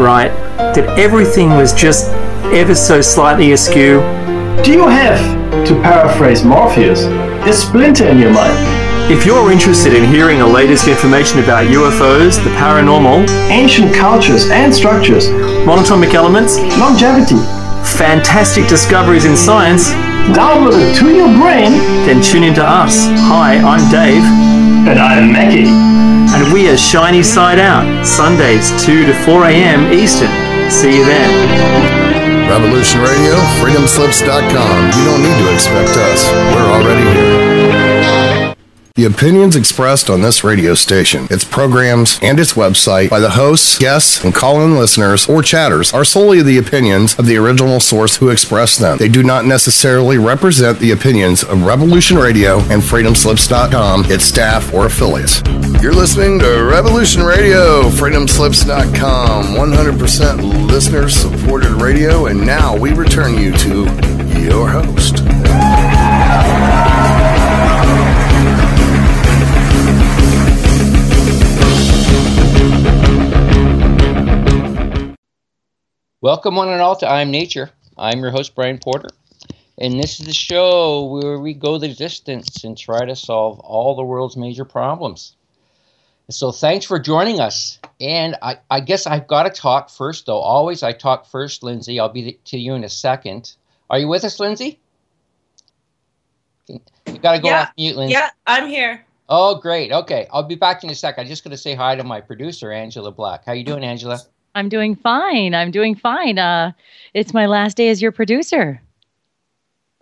right, that everything was just ever so slightly askew? Do you have, to paraphrase Morpheus, a splinter in your mind? If you're interested in hearing the latest information about UFOs, the paranormal, ancient cultures and structures, monatomic elements, longevity, fantastic discoveries in science, downloaded to your brain, then tune into us. Hi, I'm Dave. And I'm Mackie. And we are Shiny Side Out, Sundays 2 to 4 a.m. Eastern. See you then. Revolution Radio, freedomslips.com. You don't need to expect us. We're already here. The opinions expressed on this radio station, its programs, and its website by the hosts, guests, and call-in listeners or chatters are solely the opinions of the original source who expressed them. They do not necessarily represent the opinions of Revolution Radio and freedomslips.com, its staff, or affiliates. You're listening to Revolution Radio, freedomslips.com, 100% listener-supported radio, and now we return you to your host. Welcome one and all to I'm Nature. I'm your host, Brian Porter, and this is the show where we go the distance and try to solve all the world's major problems. So thanks for joining us. And I guess I've got to talk first, though. Always I talk first, Lyndsay. I'll be to you in a second. Are you with us, Lyndsay? You got to go off mute, Lyndsay. Yeah, I'm here. Oh, great. Okay, I'll be back in a sec. I'm just going to say hi to my producer, Angela Black. How you doing, Angela? I'm doing fine. It's my last day as your producer.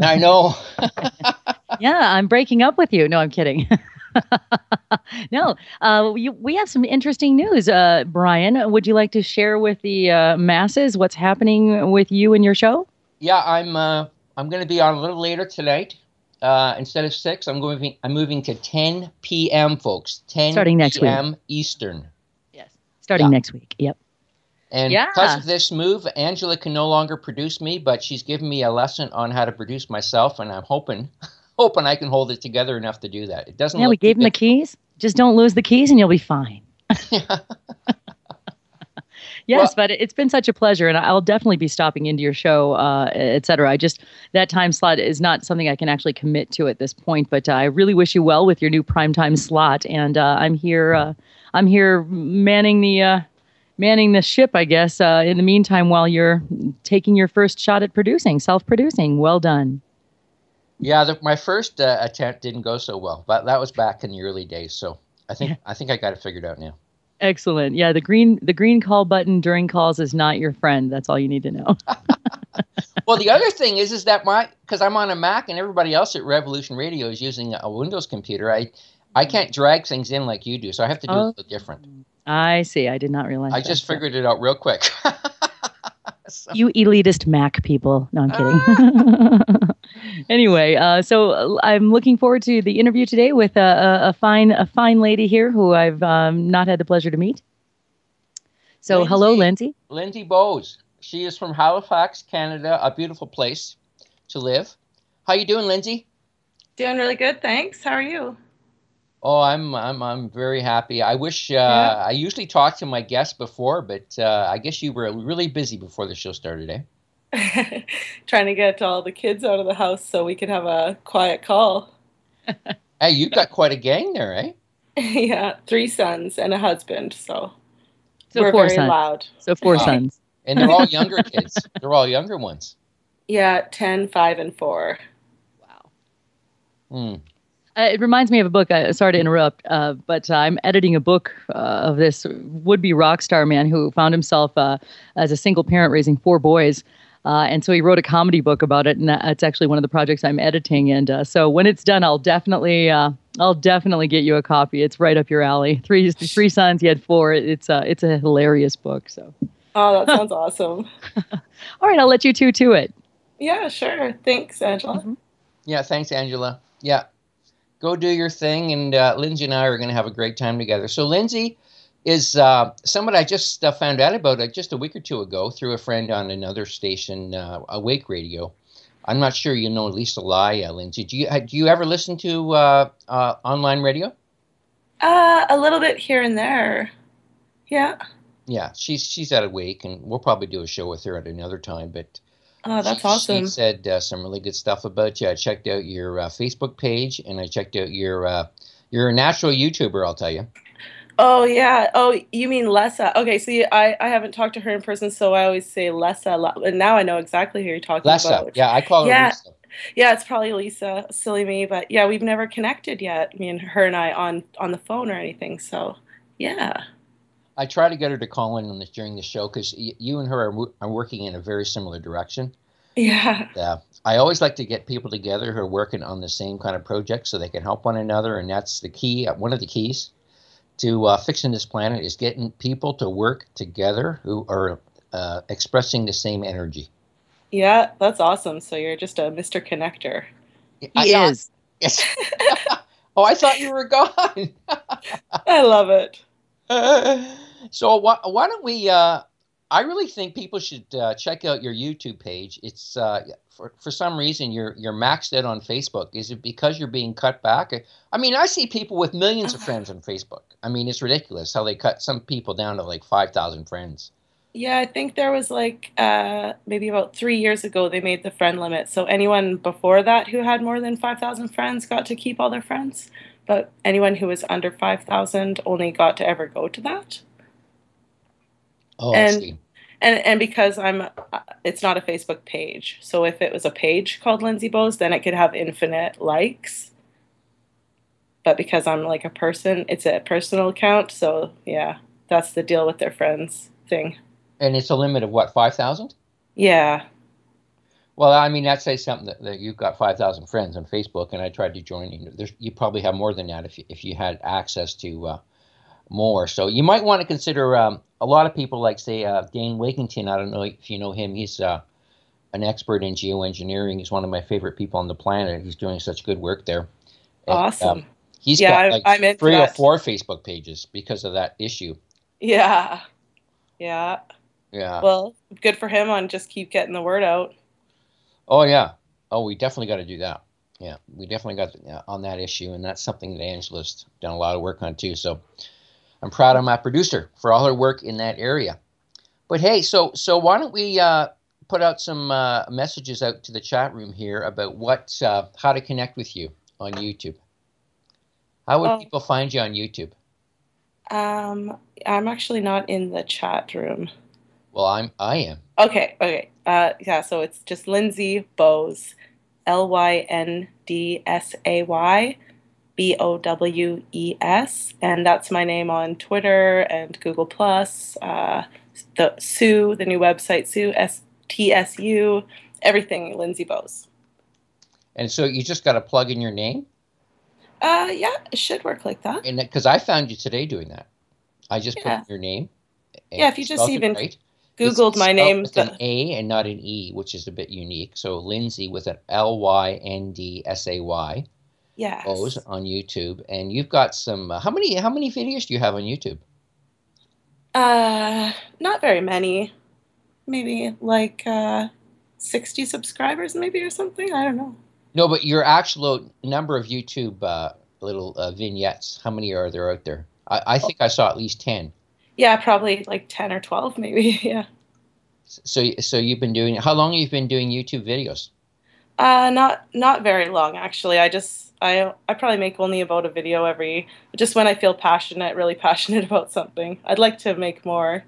I know. Yeah, I'm breaking up with you. No, I'm kidding. No, we have some interesting news. Brian, would you like to share with the masses what's happening with you and your show? Yeah, I'm going to be on a little later tonight. Instead of 6, I'm moving to 10 p.m., folks. 10 starting next p.m. week. Eastern. Yes, starting next week. Yep. And because of this move, Angela can no longer produce me, but she's given me a lesson on how to produce myself, and I'm hoping I can hold it together enough to do that. It doesn't. Yeah, we gave him the keys. Just don't lose the keys, and you'll be fine. Yes, but it's been such a pleasure, and I'll definitely be stopping into your show, etc. That time slot is not something I can actually commit to at this point, but I really wish you well with your new primetime slot, and I'm here manning the ship, I guess, in the meantime while you're taking your first shot at self-producing. Well done. Yeah, my first attempt didn't go so well, but that was back in the early days, so I think I got it figured out now. Excellent. Yeah, the green call button during calls is not your friend. That's all you need to know. Well, the other thing is that because I'm on a Mac and everybody else at Revolution Radio is using a Windows computer, I can't drag things in like you do, so I have to do it a little different. I see. I did not realize I just figured it out real quick. So. You elitist Mac people. No, I'm kidding. Anyway, so I'm looking forward to the interview today with a fine lady here who I've not had the pleasure to meet. So hello, Lyndsay. Lyndsay Bowes. She is from Halifax, Canada, a beautiful place to live. How you doing, Lyndsay? Doing really good, thanks. How are you? Oh, I'm very happy. I wish I usually talk to my guests before, but I guess you were really busy before the show started, eh? Trying to get all the kids out of the house so we could have a quiet call. Hey, you got quite a gang there, eh? Yeah, 3 sons and a husband, so we're very sons. loud. So 4 sons. And they're all younger kids. They're all younger ones. Yeah, 10, 5, and 4. Wow. It reminds me of a book. Sorry to interrupt, but I'm editing a book of this would-be rock star man who found himself as a single parent raising 4 boys. And so he wrote a comedy book about it, and that's actually one of the projects I'm editing. And so when it's done, I'll definitely get you a copy. It's right up your alley. Three sons, he had 4. It's a hilarious book. So. Oh, that sounds awesome. All right, I'll let you two to it. Yeah, sure. Thanks, Angela. Mm-hmm. Yeah, thanks, Angela. Yeah. Go do your thing, and Lyndsay and I are going to have a great time together. So Lyndsay is someone I just found out about just a week or 2 ago through a friend on another station, Awake Radio. I'm not sure you know Lisa Lai, Lyndsay. Do you ever listen to online radio? A little bit here and there. Yeah. Yeah, she's out of wake, and we'll probably do a show with her at another time. But Oh, that's she awesome. said some really good stuff about you. I checked out your Facebook page, and I checked out you're a natural YouTuber. I'll tell you. Oh yeah. Oh, you mean Lessa? Okay, see, I haven't talked to her in person, so I always say Lessa, and now I know exactly who you're talking Lessa. about. Yeah, I call her Yeah, Lisa. yeah, it's probably Lisa. Silly me, but yeah, we've never connected yet. Me and her and I on the phone or anything. So yeah, I try to get her to call in on this during the show because you and her are working in a very similar direction. yeah, I always like to get people together who are working on the same kind of project so they can help one another, and that's the key. One of the keys to fixing this planet is getting people to work together who are expressing the same energy. yeah. That's awesome. So you're just a Mr. Connector. He is. Yes. Oh, I thought you were gone. I love it. So why don't we? I really think people should check out your YouTube page. It's for some reason you're maxed out on Facebook. Is it because you're being cut back? I mean, I see people with millions of friends on Facebook. I mean, it's ridiculous how they cut some people down to like 5,000 friends. Yeah, I think there was like maybe about 3 years ago they made the friend limit. So anyone before that who had more than 5,000 friends got to keep all their friends, but anyone who was under 5,000 only got to ever go to that. Oh, I And see. and because it's not a Facebook page. So if it was a page called Lyndsay Bowes, then it could have infinite likes. But because I'm like a person, it's a personal account. So yeah, that's the deal with their friends thing. And it's a limit of what, 5,000? Yeah. Well, I mean, that says something that you've got 5,000 friends on Facebook, and I tried to join you. You probably have more than that if you had access to more. So you might want to consider a lot of people like, say, Dane Wakington. I don't know if you know him. He's an expert in geoengineering. He's one of my favorite people on the planet. He's doing such good work there. And, Awesome. he's Yeah, got like I'm into 3 or that. 4 Facebook pages because of that issue. Yeah. Yeah. Yeah. Well, good for him on just keep getting the word out. Oh, yeah. Oh, we definitely got to do that. Yeah, we definitely got on that issue, and that's something that Angela's done a lot of work on too. So I'm proud of my producer for all her work in that area. But hey, so why don't we put out some messages out to the chat room here about how to connect with you on YouTube. How would Oh, people find you on YouTube? I'm actually not in the chat room. Well, I am. Okay, okay. Yeah, so it's just Lyndsay Bowes, LYNDSAY BOWES, and that's my name on Twitter and Google Plus. The Sue, the new website, Sue STSU, everything Lyndsay Bowes. And so you just got to plug in your name, Yeah, it should work like that. and because I found you today doing that, I just put Yeah, in your name. And yeah. If you just spelled it even right. Googled It's my spelled name, with an A and not an E, which is a bit unique. So Lyndsay with an LYNDSAY Bowes yes. on YouTube, and you've got some. How many videos do you have on YouTube? Not very many. Maybe like 60 subscribers, maybe or something. I don't know. No, but your actual number of YouTube little vignettes. How many are there out there? I think I saw at least 10. Yeah, probably like 10 or 12, maybe. Yeah. So you've been doing. How long have you been doing YouTube videos? Not very long actually. I probably make only about a video every just when I feel passionate, really passionate about something. I'd like to make more.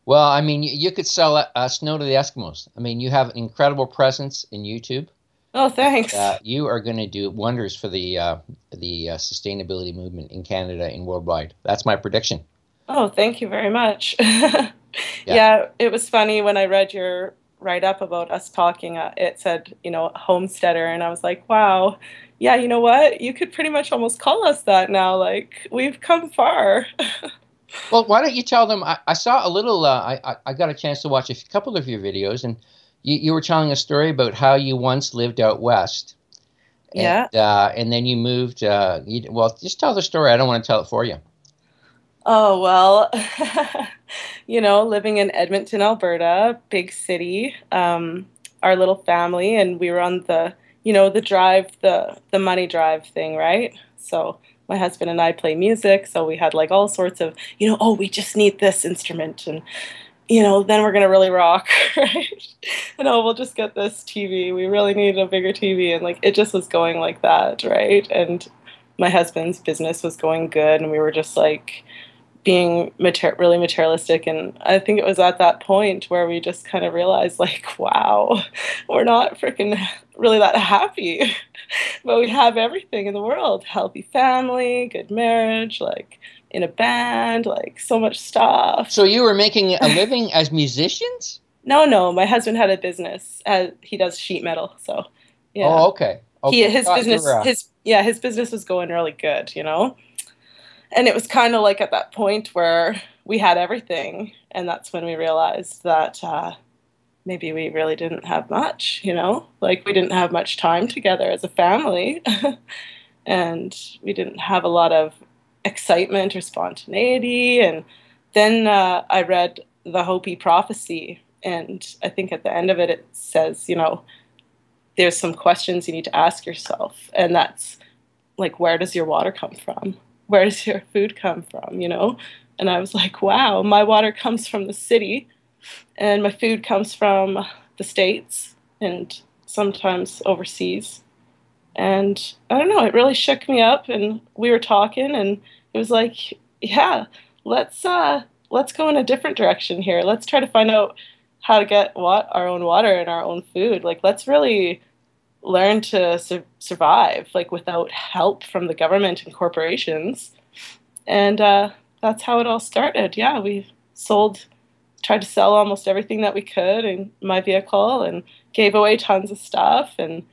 Well, I mean, you could sell Snow to the Eskimos. I mean, you have an incredible presence in YouTube. Oh, thanks. You are going to do wonders for the sustainability movement in Canada and worldwide. That's my prediction. Oh, thank you very much. Yeah. Yeah, it was funny when I read your write-up about us talking. It said, homesteader, and I was like, wow, yeah, you know what? You could pretty much almost call us that now. Like, we've come far. Well, why don't you tell them? I saw a little. I got a chance to watch a couple of your videos, and you were telling a story about how you once lived out west, Yeah. and then you moved. Well, just tell the story. I don't want to tell it for you. Oh, well, living in Edmonton, Alberta, big city, our little family, and we were on the drive, the money drive thing, right? So my husband and I play music, so we had like all sorts of, oh, we just need this instrument, and then we're gonna really rock, right? And oh, we'll just get this TV. We really need a bigger TV, and like it just was going like that, right? And my husband's business was going good, and we were just like being really materialistic. And I think it was at that point where we just kind of realized, like, wow, we're not freaking really that happy, but we have everything in the world: healthy family, good marriage, like in a band, like so much stuff. So you were making a living as musicians? No. My husband had a business. He does sheet metal. So, yeah. Oh, okay. His business was going really good, And it was kind of like at that point where we had everything, and that's when we realized that maybe we really didn't have much, Like we didn't have much time together as a family, and we didn't have a lot of excitement or spontaneity. And then I read the Hopi prophecy, and I think at the end of it, it says, there's some questions you need to ask yourself, and that's like, where does your water come from? Where does your food come from? And I was like, wow, my water comes from the city, and my food comes from the States and sometimes overseas. And I don't know, it really shook me up, and we were talking, and it was like, yeah, let's go in a different direction here. Let's try to find out how to get our own water and our own food. Like, let's really learn to survive, like, without help from the government and corporations. And that's how it all started. Yeah, we tried to sell almost everything that we could in my vehicle, and gave away tons of stuff, and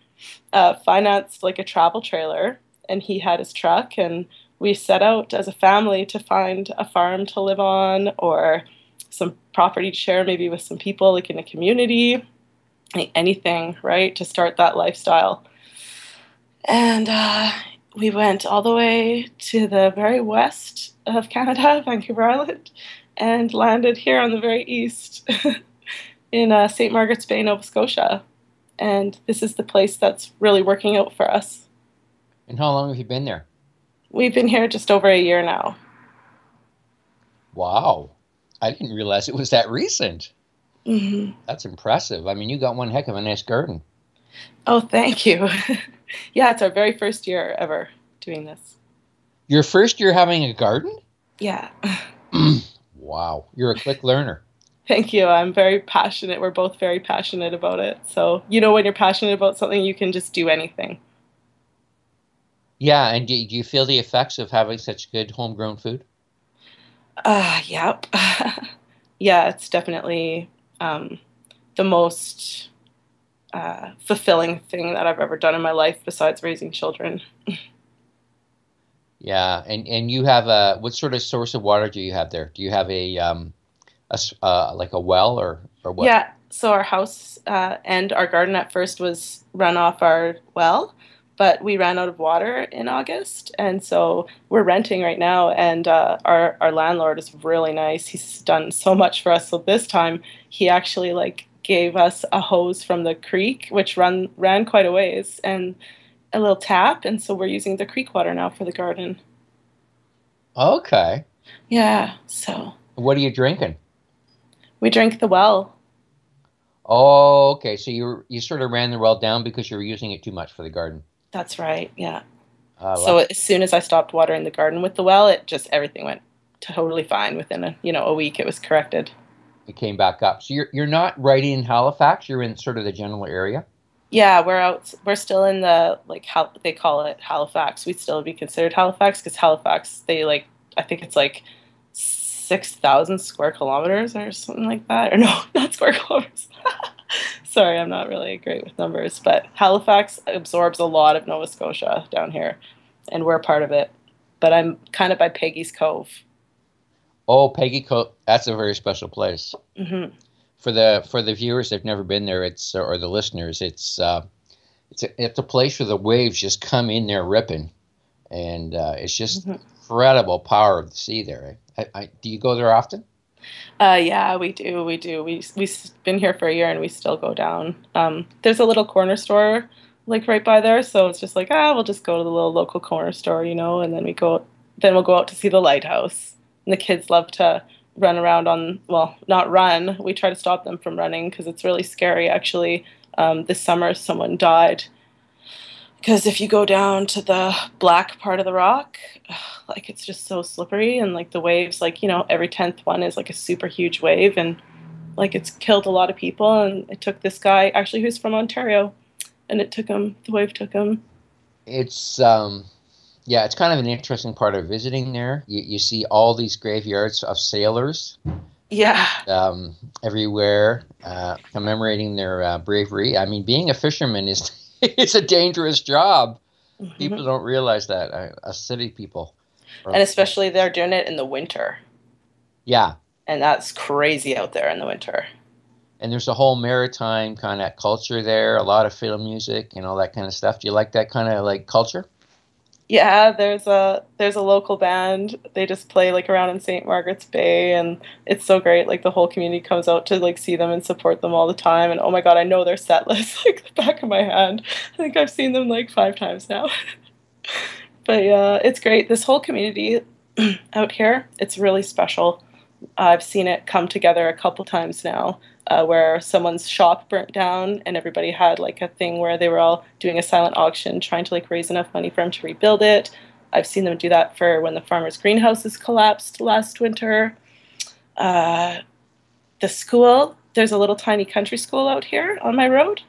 financed like a travel trailer, and he had his truck, and we set out as a family to find a farm to live on, or some property to share maybe with some people like in a community, anything, right, to start that lifestyle. And we went all the way to the very west of Canada, Vancouver Island, and landed here on the very east in St. Margaret's Bay, Nova Scotia. And this is the place that's really working out for us. And how long have you been there? We've been here just over a year now. Wow. I didn't realize it was that recent. Mm-hmm. That's impressive. I mean, you got one heck of a nice garden. Oh, thank you. Yeah, it's our very first year ever doing this. Your first year having a garden? Yeah. Wow. You're a quick learner. Thank you. I'm very passionate. We're both very passionate about it. So, when you're passionate about something, you can just do anything. Yeah, and do you feel the effects of having such good homegrown food? Yep. Yeah, it's definitely the most fulfilling thing that I've ever done in my life besides raising children. Yeah, and you have what sort of source of water do you have there? Do you have like a well or what? Yeah, so our house and our garden at first was run off our well, but we ran out of water in August, and so we're renting right now, and our landlord is really nice. He's done so much for us. So this time he actually gave us a hose from the creek, which ran quite a ways, and a little tap, and so we're using the creek water now for the garden. Okay. Yeah, so. What are you drinking? We drink the well. Oh, okay. So you sort of ran the well down because you were using it too much for the garden. That's right, yeah. So as soon as I stopped watering the garden with the well, everything went totally fine. Within a week, it was corrected. It came back up. So you're not right in Halifax. You're in sort of the general area. Yeah, we're still in the how they call it Halifax. We'd still be considered Halifax because Halifax, I think it's 6,000 square kilometers or something like that. Or no, not square kilometers. Sorry, I'm not really great with numbers, but Halifax absorbs a lot of Nova Scotia down here, and we're part of it. But I'm kind of by Peggy's Cove. Oh, Peggy Cove, that's a very special place. Mm-hmm. For the viewers that've never been there, or the listeners, it's a place where the waves just come in there ripping, and it's just incredible power of the sea there. Do you go there often? Yeah, we do. We've been here for a year, and we still go down. There's a little corner store like right by there, so it's just like, we'll just go to the little local corner store, and then we'll go out to see the lighthouse. And the kids love to run around well, not run. We try to stop them from running because it's really scary. Actually, this summer someone died because if you go down to the black part of the rock, like it's just so slippery, and like the waves, like, every 10th one is like a super huge wave, and like it's killed a lot of people. And it took this guy, actually, who's from Ontario, and the wave took him. It's it's kind of an interesting part of visiting there. You see all these graveyards of sailors. Yeah. Everywhere, commemorating their bravery. I mean, being a fisherman is it's a dangerous job. Mm-hmm. People don't realize that. City people. And especially they're doing it in the winter. Yeah. And that's crazy out there in the winter. And there's a whole maritime kind of culture there, a lot of film music and all that kind of stuff. Do you like that kind of like culture? Yeah, there's a local band. They just play like around in St. Margaret's Bay, and it's so great. Like the whole community comes out to like see them and support them all the time. And oh my God, I know their set list like the back of my hand. I think I've seen them like 5 times now. But yeah, it's great. This whole community out here, it's really special. I've seen it come together a couple times now, where someone's shop burnt down and everybody had like a thing where they were all doing a silent auction trying to like raise enough money for them to rebuild it. I've seen them do that for when the farmers' greenhouses collapsed last winter. The school, there's a little tiny country school out here on my road,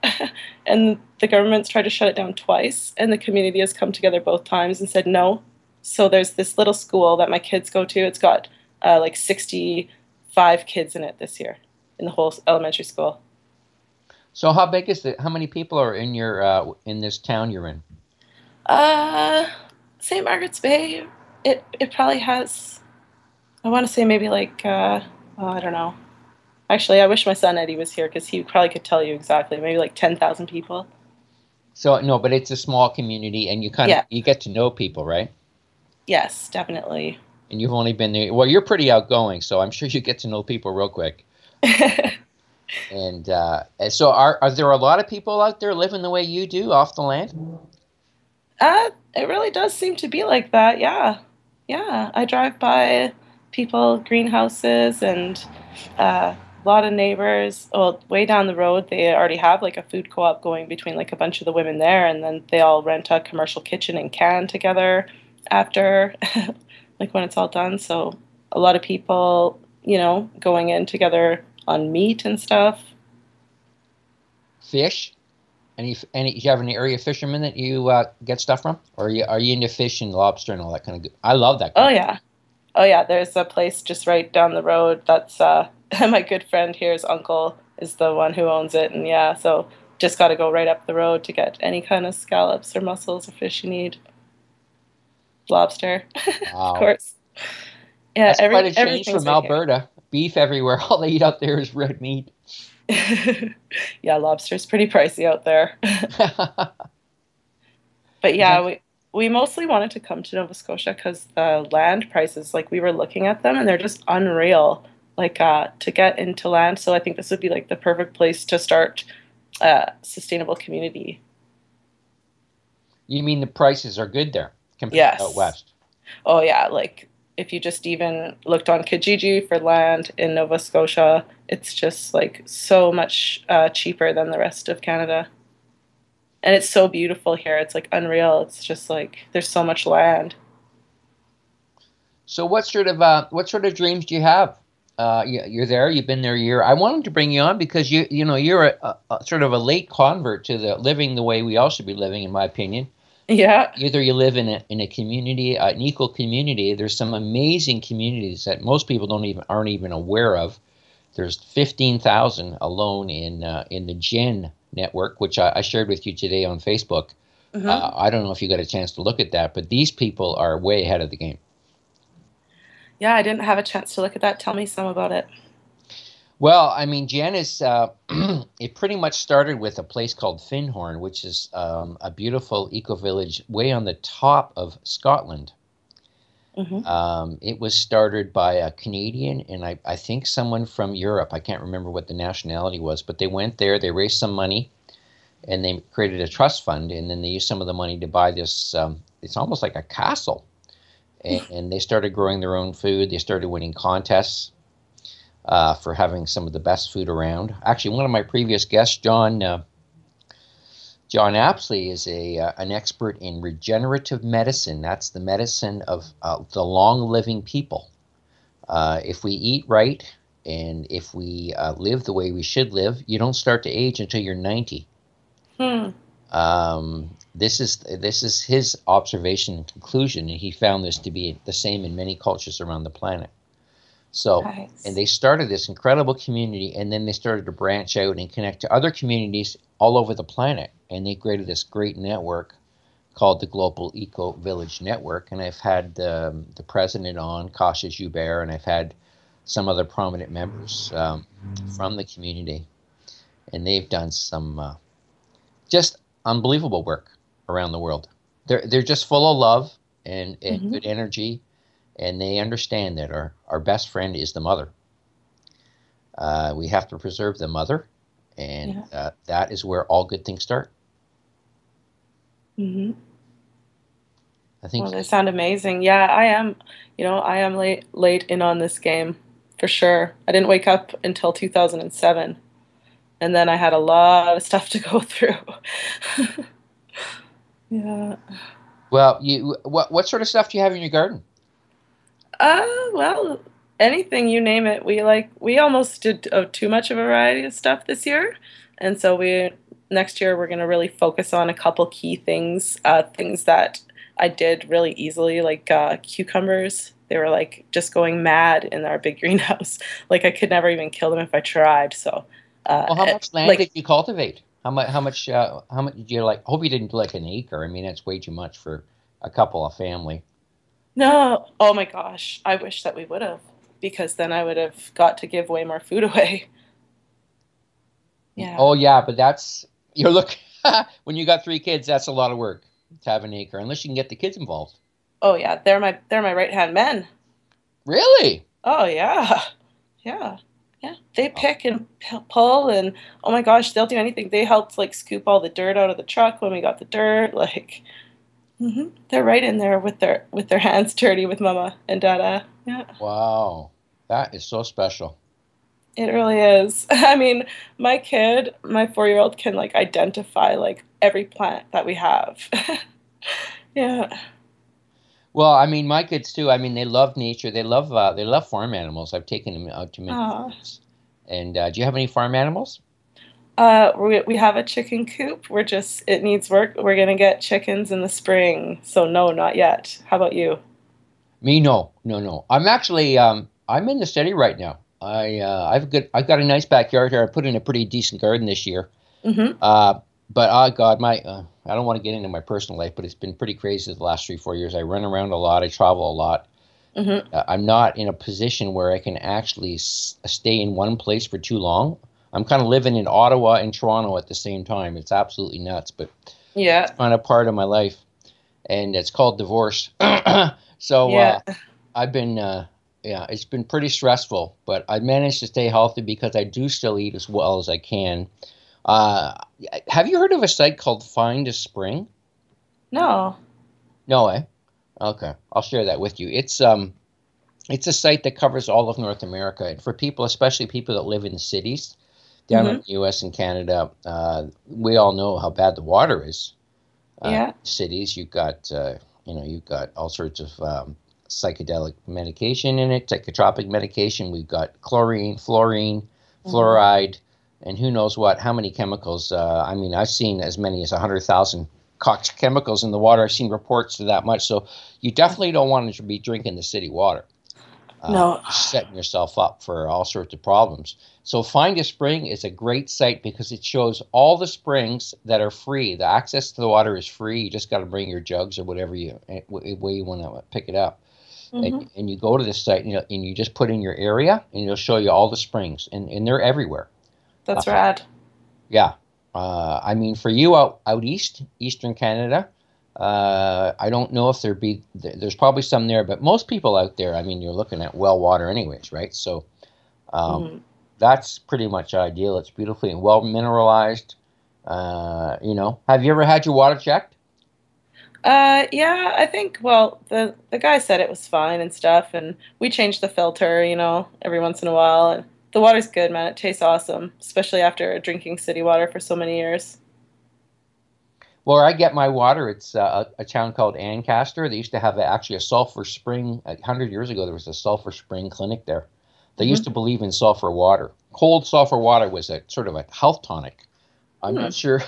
and the government's tried to shut it down twice, and the community has come together both times and said no. So there's this little school that my kids go to. It's got like 65 kids in it this year in the whole elementary school. So how big is it? How many people are in your in this town you're in? St. Margaret's Bay, it probably has, I want to say maybe like, I don't know. Actually, I wish my son Eddie was here because he probably could tell you exactly. Maybe like 10,000 people. So no, but it's a small community, and you you get to know people, right? Yes, definitely. And you've only been there. Well, you're pretty outgoing, so I'm sure you get to know people real quick. And so are there a lot of people out there living the way you do off the land? It really does seem to be like that. Yeah. I drive by people, greenhouses, and a lot of neighbors. Well, way down the road, they already have like a food co-op going between like a bunch of the women there, and then they all rent a commercial kitchen and can together after, like when it's all done. So a lot of people, going in together on meat and stuff. Fish? Do you have any area fishermen that you get stuff from? Or are you into fish and lobster and all that kind of good? I love that kind of stuff. Oh yeah, there's a place just right down the road that's my good friend here's uncle is the one who owns it, and yeah, so just got to go right up the road to get any kind of scallops or mussels or fish you need. Lobster, wow. Of course. Yeah, that's quite a change from Alberta. Beef everywhere. All they eat out there is red meat. Yeah, lobster's pretty pricey out there. But yeah, we mostly wanted to come to Nova Scotia because the land prices, like we were looking at them and they're just unreal, like to get into land. So I think this would be like the perfect place to start a sustainable community. You mean the prices are good there compared to out west? Oh yeah, like if you just even looked on Kijiji for land in Nova Scotia, it's just like so much cheaper than the rest of Canada. And it's so beautiful here. It's like unreal. It's just like there's so much land. So what sort of dreams do you have? You're there. You've been there a year. I wanted to bring you on because you're a sort of a late convert to the living the way we all should be living, in my opinion. Yeah. Either you live in a community, an equal community. There's some amazing communities that most people aren't even aware of. There's 15,000 alone in the Gen network, which I shared with you today on Facebook. Mm-hmm. I don't know if you got a chance to look at that, but these people are way ahead of the game. Yeah, I didn't have a chance to look at that. Tell me some about it. Well, I mean, Gen is, it pretty much started with a place called Finhorn, which is a beautiful eco-village way on the top of Scotland. Mm-hmm. It was started by a Canadian and I think someone from Europe. I can't remember what the nationality was, but they went there, they raised some money, and they created a trust fund, and then they used some of the money to buy this. It's almost like a castle, and they started growing their own food. They started winning contests for having some of the best food around. Actually, one of my previous guests, John Apsley, is an expert in regenerative medicine. That's the medicine of the long-living people. If we eat right and if we live the way we should live, you don't start to age until you're 90. This is his observation and conclusion, and he found this to be the same in many cultures around the planet. So, nice. And they started this incredible community, and then they started to branch out and connect to other communities all over the planet, and they created this great network called the Global Eco Village Network. And I've had the president on, Kasia Joubert, and I've had some other prominent members from the community, and they've done some just unbelievable work around the world. They're just full of love and good energy, and they understand that our best friend is the mother. We have to preserve the mother, and that is where all good things start. Mm-hmm. I think. Well, they sound amazing. Yeah, I am. I am late in on this game for sure. I didn't wake up until 2007, and then I had a lot of stuff to go through. Yeah. Well, what sort of stuff do you have in your garden? Well, anything, you name it. We almost did too much of a variety of stuff this year, and so next year we're going to really focus on a couple key things that I did really easily, like cucumbers. They were like just going mad in our big greenhouse. Like I could never even kill them if I tried. So, well, how much land did you cultivate? How much did you like? I hope you didn't do like an acre. I mean, that's way too much for a couple of family. No. Oh my gosh. I wish that we would have, because then I would have got to give way more food away. Yeah. Oh yeah, but when you got 3 kids, that's a lot of work to have an acre, unless you can get the kids involved. Oh yeah, they're my right-hand men. Really? Oh yeah. Yeah. Yeah. They pick and pull, and oh my gosh, they'll do anything. They helped like scoop all the dirt out of the truck when we got the dirt, like. Mm-hmm. They're right in there with their hands dirty with Mama and Dada. Yeah. Wow, that is so special. It really is. I mean, my 4-year-old, can like identify like every plant that we have. Yeah. Well, I mean, my kids too. I mean, they love nature. They love farm animals. I've taken them out to many places. And do you have any farm animals? We have a chicken coop. It needs work. We're going to get chickens in the spring. So no, not yet. How about you? Me, no. I'm actually, I'm in the city right now. I've got a nice backyard here. I put in a pretty decent garden this year. Mm-hmm. But oh God, I don't want to get into my personal life, but it's been pretty crazy the last 3-4 years. I run around a lot. I travel a lot. Mm-hmm. I'm not in a position where I can actually stay in one place for too long. I'm kind of living in Ottawa and Toronto at the same time. It's absolutely nuts, but yeah, it's kind of part of my life, and it's called divorce. So yeah. I've been, it's been pretty stressful, but I managed to stay healthy because I do still eat as well as I can. Have you heard of a site called Find a Spring? No. No, eh? Okay, I'll share that with you. It's a site that covers all of North America, and for people, especially people that live in cities. Down in the U.S. and Canada, we all know how bad the water is. Cities, you've got all sorts of psychedelic medication in it, psychotropic medication. We've got chlorine, fluorine, fluoride, and who knows how many chemicals. I mean, I've seen as many as 100,000 chemicals in the water. I've seen reports to that much. So you definitely don't want to be drinking the city water. No. Setting yourself up for all sorts of problems. So Find a Spring is a great site because it shows all the springs that are free. The access to the water is free. You just got to bring your jugs or whatever way you want to pick it up. Mm-hmm. And you go to this site and you just put in your area and it'll show you all the springs and they're everywhere. That's rad. Yeah. I mean, for you out east, Eastern Canada, I don't know if there's probably some there, but most people out there, I mean, you're looking at well water anyways, right? So that's pretty much ideal. It's beautifully and well mineralized. Have you ever had your water checked? Yeah, I think, well, the guy said it was fine and stuff, and we changed the filter, every once in a while. And the water's good, man. It tastes awesome, especially after drinking city water for so many years. Where I get my water, it's a town called Ancaster. They used to have actually a sulfur spring. 100 years ago, there was a sulfur spring clinic there. They used to believe in sulfur water. Cold sulfur water was a sort of a health tonic. I'm not sure.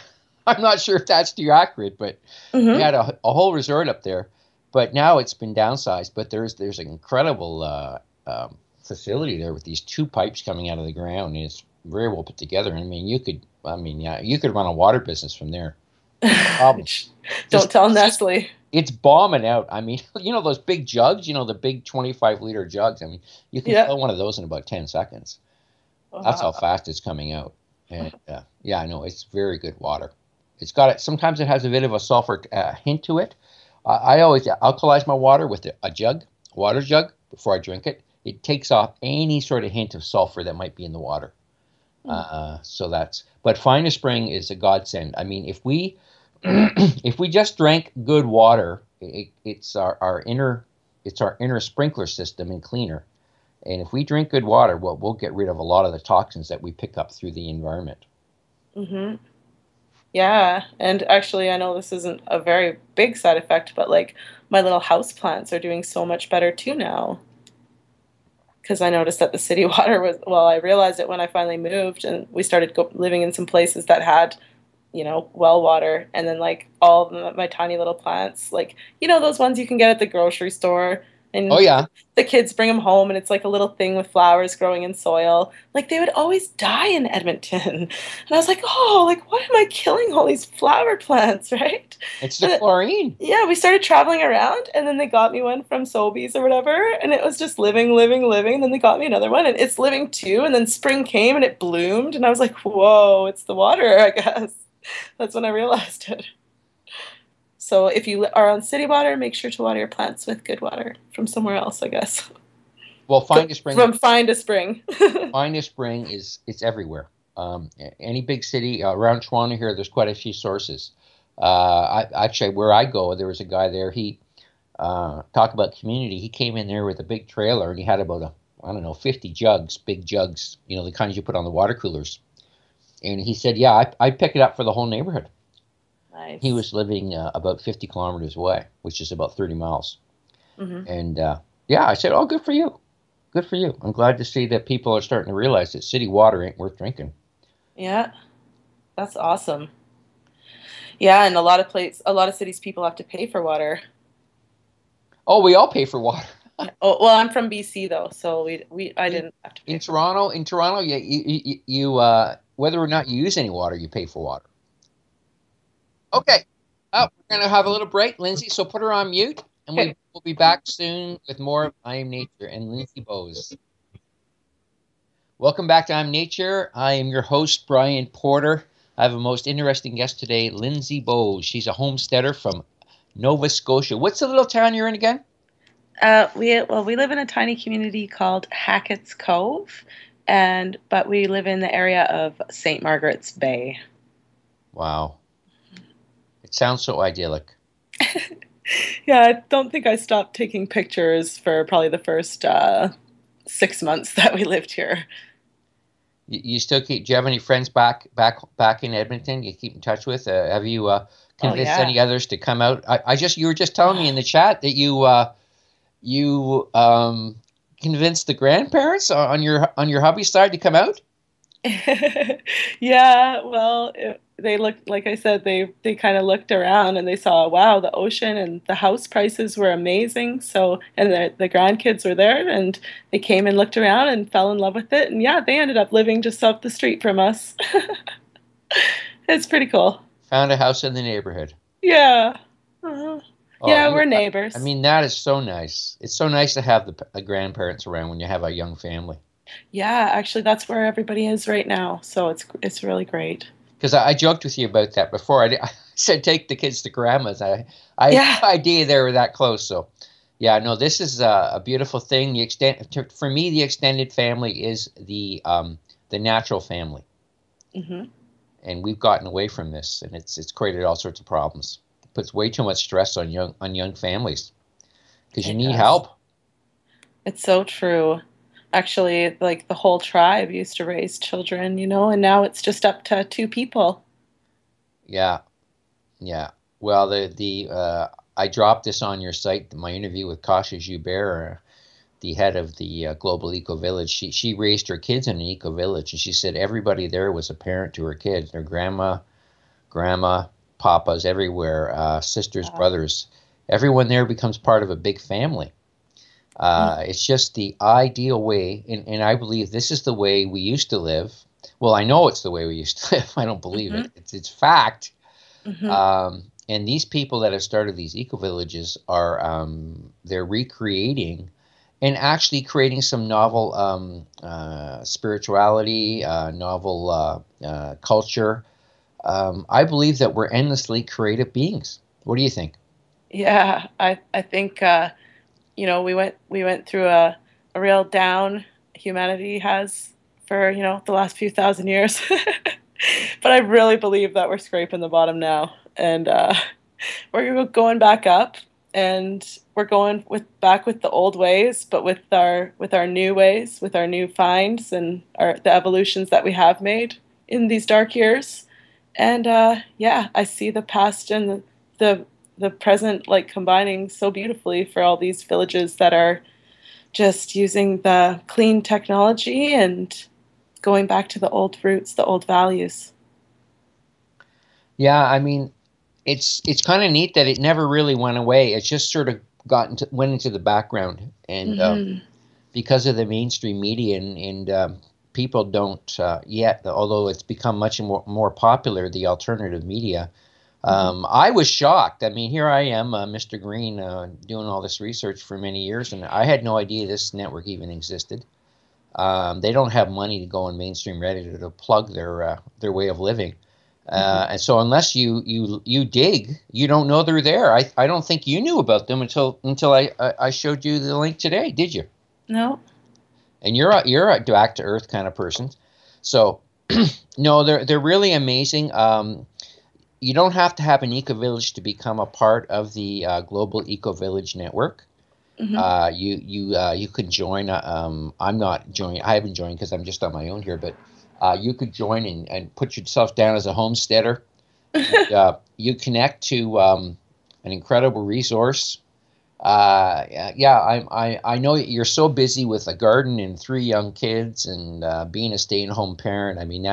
I'm not sure if that's too accurate, but we had a whole resort up there. But now it's been downsized. But there's an incredible facility there with these two pipes coming out of the ground. And it's very well put together. I mean, you could run a water business from there. Don't tell Nestle. It's bombing out. I mean, those big jugs, the big 25-liter jugs. I mean, you can fill one of those in about 10 seconds. Wow. That's how fast it's coming out. And I know it's very good water. It's got it. Sometimes it has a bit of a sulfur hint to it. I always alkalize my water with a water jug, before I drink it. It takes off any sort of hint of sulfur that might be in the water. But Find a Spring is a godsend. I mean, if we just drank good water, it's our inner sprinkler system and cleaner. And if we drink good water, we'll get rid of a lot of the toxins that we pick up through the environment. Mm-hmm. Yeah, and actually, I know this isn't a very big side effect, but like my little house plants are doing so much better too now. Because I noticed that the city water I realized it when I finally moved and we started living in some places that had, well water. And then like all of my tiny little plants, like, those ones you can get at the grocery store. And the kids bring them home and it's like a little thing with flowers growing in soil. Like they would always die in Edmonton. And I was like, oh, like why am I killing all these flower plants, right? It's the chlorine. Yeah, we started traveling around and then they got me one from Sobeys or whatever. And it was just living. And then they got me another one and it's living too. And then spring came and it bloomed. And I was like, whoa, it's the water, I guess. That's when I realized it. So if you are on city water, make sure to water your plants with good water from somewhere else, I guess. Well, Find a Spring. From Find a Spring. Find a Spring it's everywhere. Any big city around Toronto here, there's quite a few sources. Where I go, there was a guy there. He talked about community. He came in there with a big trailer and he had about 50 jugs, big jugs, the kinds you put on the water coolers. And he said, I pick it up for the whole neighborhood. Nice. He was living about 50 kilometers away, which is about 30 miles. Mm-hmm. And I said, oh, good for you. Good for you. I'm glad to see that people are starting to realize that city water ain't worth drinking. Yeah, that's awesome. Yeah, and a lot of cities people have to pay for water. Oh, we all pay for water. Oh, well, I'm from BC though, so I didn't have to pay. In Toronto, you whether or not you use any water, you pay for water. Okay. Oh, we're going to have a little break, Lyndsay, so put her on mute, and we'll be back soon with more of I Am Nature and Lyndsay Bowes. Welcome back to I Am Nature. I am your host, Brian Porter. I have a most interesting guest today, Lyndsay Bowes. She's a homesteader from Nova Scotia. What's the little town you're in again? We live in a tiny community called Hackett's Cove, but we live in the area of St. Margaret's Bay. Wow. It sounds so idyllic. Yeah, I don't think I stopped taking pictures for probably the first 6 months that we lived here. You still do you have any friends back in Edmonton you keep in touch with? Have you convinced any others to come out? You were just telling me in the chat that you convinced the grandparents on your hubby side to come out? Yeah, well, they looked, like I said, they kind of looked around and they saw, wow, the ocean and the house prices were amazing. So, and the grandkids were there and they came and looked around and fell in love with it. And yeah, they ended up living just up the street from us. It's pretty cool. Found a house in the neighborhood. Yeah. Uh-huh. Yeah, we're neighbors. I mean, that is so nice. It's so nice to have the grandparents around when you have a young family. Yeah, actually, that's where everybody is right now. So it's really great. Because I joked with you about that before. I said take the kids to grandma's. I had no idea they were that close. So, yeah, no, this is a beautiful thing. For me, the extended family is the natural family. Mm-hmm. and we've gotten away from this, and it's created all sorts of problems. It puts way too much stress on young families because you need help. It's so true. Actually, like the whole tribe used to raise children, and now it's just up to 2 people. Yeah. Well, I dropped this on your site, my interview with Kasha Joubert, the head of the Global Eco Village. She raised her kids in an eco village, and she said everybody there was a parent to her kids. Their grandma, papas, everywhere, sisters, brothers. Everyone there becomes part of a big family. It's just the ideal way, and I believe this is the way we used to live. Well, I know it's the way we used to live. I don't believe it. It's fact. And these people that have started these eco villages are they're recreating and actually creating some novel spirituality, novel culture. I believe that we're endlessly creative beings. What do you think? Yeah, I think we went through a real down humanity has for the last few thousand years. But I really believe that we're scraping the bottom now, and we're going back up, and we're going back with the old ways, but with our new ways, with our new finds and the evolutions that we have made in these dark years. And I see the past and the present like combining so beautifully for all these villages that are just using the clean technology and going back to the old roots, the old values. Yeah, I mean, it's kind of neat that it never really went away. It just sort of went into the background, and because of the mainstream media and people don't yet, although it's become much more popular, the alternative media. I was shocked. I mean, here I am, Mr. Green, doing all this research for many years, and I had no idea this network even existed. They don't have money to go on mainstream Reddit to plug their way of living. And so unless you dig, you don't know they're there. I don't think you knew about them until I showed you the link today, did you? No. And you're a back to earth kind of person. So no, they're really amazing. You don't have to have an eco village to become a part of the Global Eco Village Network. You could join. I'm not joining. I haven't joined because I'm just on my own here. But you could join and put yourself down as a homesteader. And, you connect to an incredible resource. I know you're so busy with a garden and 3 young kids and being a stay-at-home parent. I mean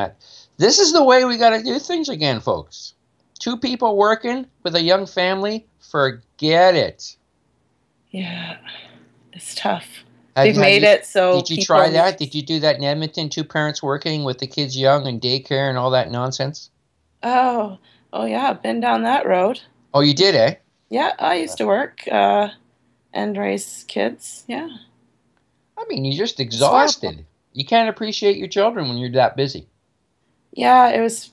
this is the way we got to do things again, folks. 2 people working with a young family, forget it. Yeah, it's tough. They've made it so. Did you try that? Did you do that in Edmonton? 2 parents working with the kids young and daycare and all that nonsense? Oh yeah, I've been down that road. Oh, you did, eh? Yeah, I used to work and raise kids. Yeah. I mean, you're just exhausted. You can't appreciate your children when you're that busy. Yeah, it was.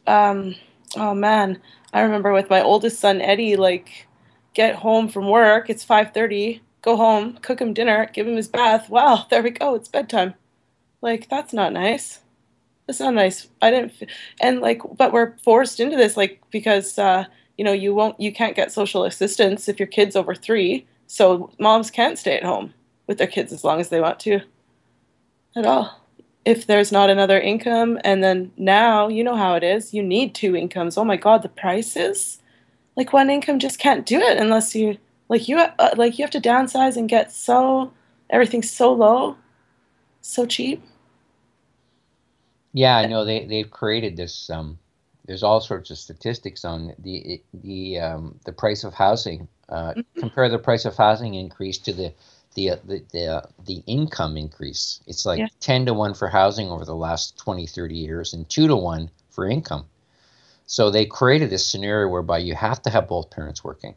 Oh man, I remember with my oldest son Eddie, like, get home from work. It's 5:30. Go home, cook him dinner, give him his bath. Wow, there we go. It's bedtime. Like, that's not nice. That's not nice. But we're forced into this, like, because you can't get social assistance if your kid's over 3. So moms can't stay at home with their kids as long as they want to. At all. If there's not another income, and then now, you know how it is. You need 2 incomes. Oh my God, the prices. Like, 1 income just can't do it unless you you have to downsize and get everything's so low, so cheap. Yeah, I know they've created this. There's all sorts of statistics on the price of housing. Compare the price of housing increase to the income increase. It's like 10 to 1 for housing over the last 20, 30 years, and 2 to 1 for income. So they created this scenario whereby you have to have both parents working.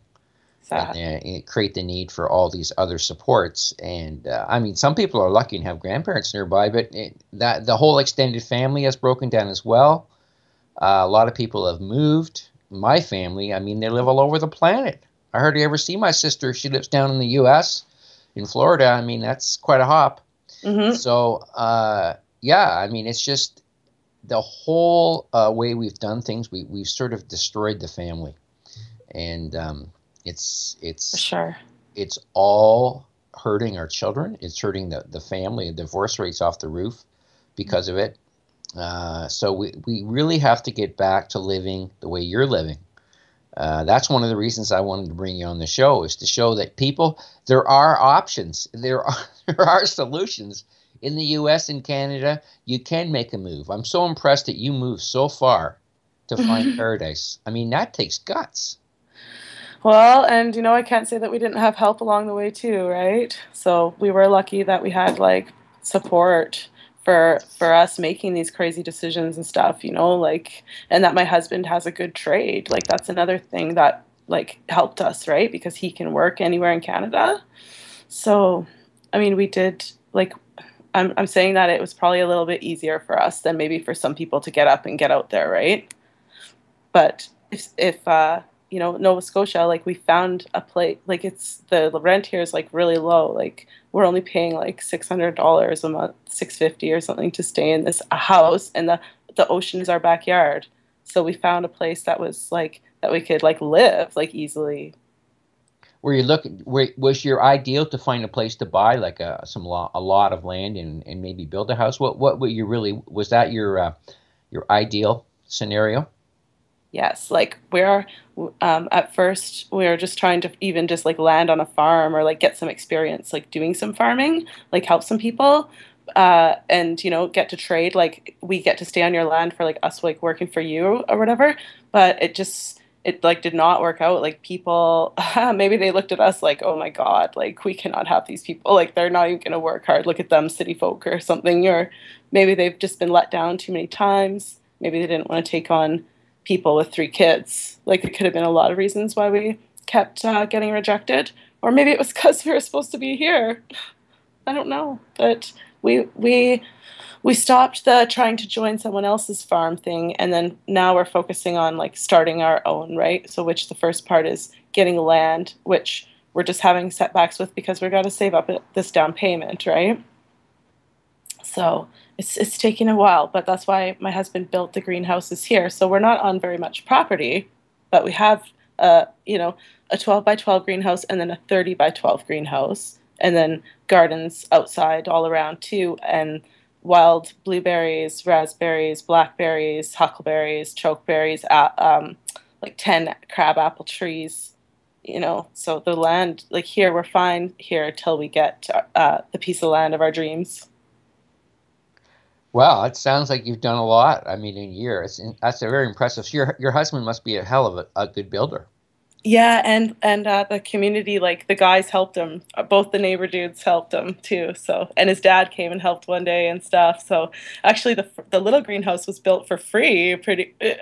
And create the need for all these other supports. And I mean, some people are lucky and have grandparents nearby, but the whole extended family has broken down as well. A lot of people have moved. My family, I mean, they live all over the planet. I hardly ever see my sister. She lives down in the U.S., in Florida. I mean, that's quite a hop. So, I mean, it's just, the whole way we've done things, we've sort of destroyed the family, and For sure. it's all hurting our children. It's hurting the family. The divorce rate's off the roof because of it. So we really have to get back to living the way you're living. That's one of the reasons I wanted to bring you on the show, is to show that people, there are options. There are solutions. In the U.S. and Canada, you can make a move. I'm so impressed that you moved so far to find paradise. I mean, that takes guts. Well, and I can't say that we didn't have help along the way too, right? So we were lucky that we had like support for us making these crazy decisions and stuff, like, and that my husband has a good trade. Like that's another thing that like helped us, right? Because he can work anywhere in Canada. So, I mean, we did like I'm saying that it was probably a little bit easier for us than maybe for some people to get up and get out there, right? But if Nova Scotia, like we found a place, like it's the rent here is like really low. Like we're only paying like $600 a month, $650 or something to stay in this house, and the ocean is our backyard. So we found a place that was like that we could like live like easily. Was your ideal to find a place to buy like a lot of land and maybe build a house? What was that your ideal scenario? Yes, like we're at first we were just trying to even just like land on a farm or like get some experience like doing some farming, like help some people, and get to trade. Like we get to stay on your land for like us like working for you or whatever. But it like did not work out. Like people, maybe they looked at us like, oh my God, like we cannot have these people. Like they're not even going to work hard. Look at them, city folk or something. Or maybe they've just been let down too many times. Maybe they didn't want to take on people with 3 kids. Like it could have been a lot of reasons why we kept getting rejected. Or maybe it was because we were supposed to be here. I don't know. But we stopped the trying to join someone else's farm thing, and then now we're focusing on like starting our own, right? So which the first part is getting land, which we're just having setbacks with because we've got to save up this down payment, right? So it's taking a while, but that's why my husband built the greenhouses here. So we're not on very much property, but we have a 12 by 12 greenhouse and then a 30 by 12 greenhouse, and then gardens outside all around too, and wild blueberries, raspberries, blackberries, huckleberries, chokeberries, like 10 crabapple trees, so the land, like here, we're fine here till we get the piece of land of our dreams. Wow, it sounds like you've done a lot. I mean, in a year, that's a very impressive. So your husband must be a hell of a good builder. Yeah, and the community, like the guys helped him. Both the neighbor dudes helped him too. So, and his dad came and helped one day and stuff. So, actually, the little greenhouse was built for free,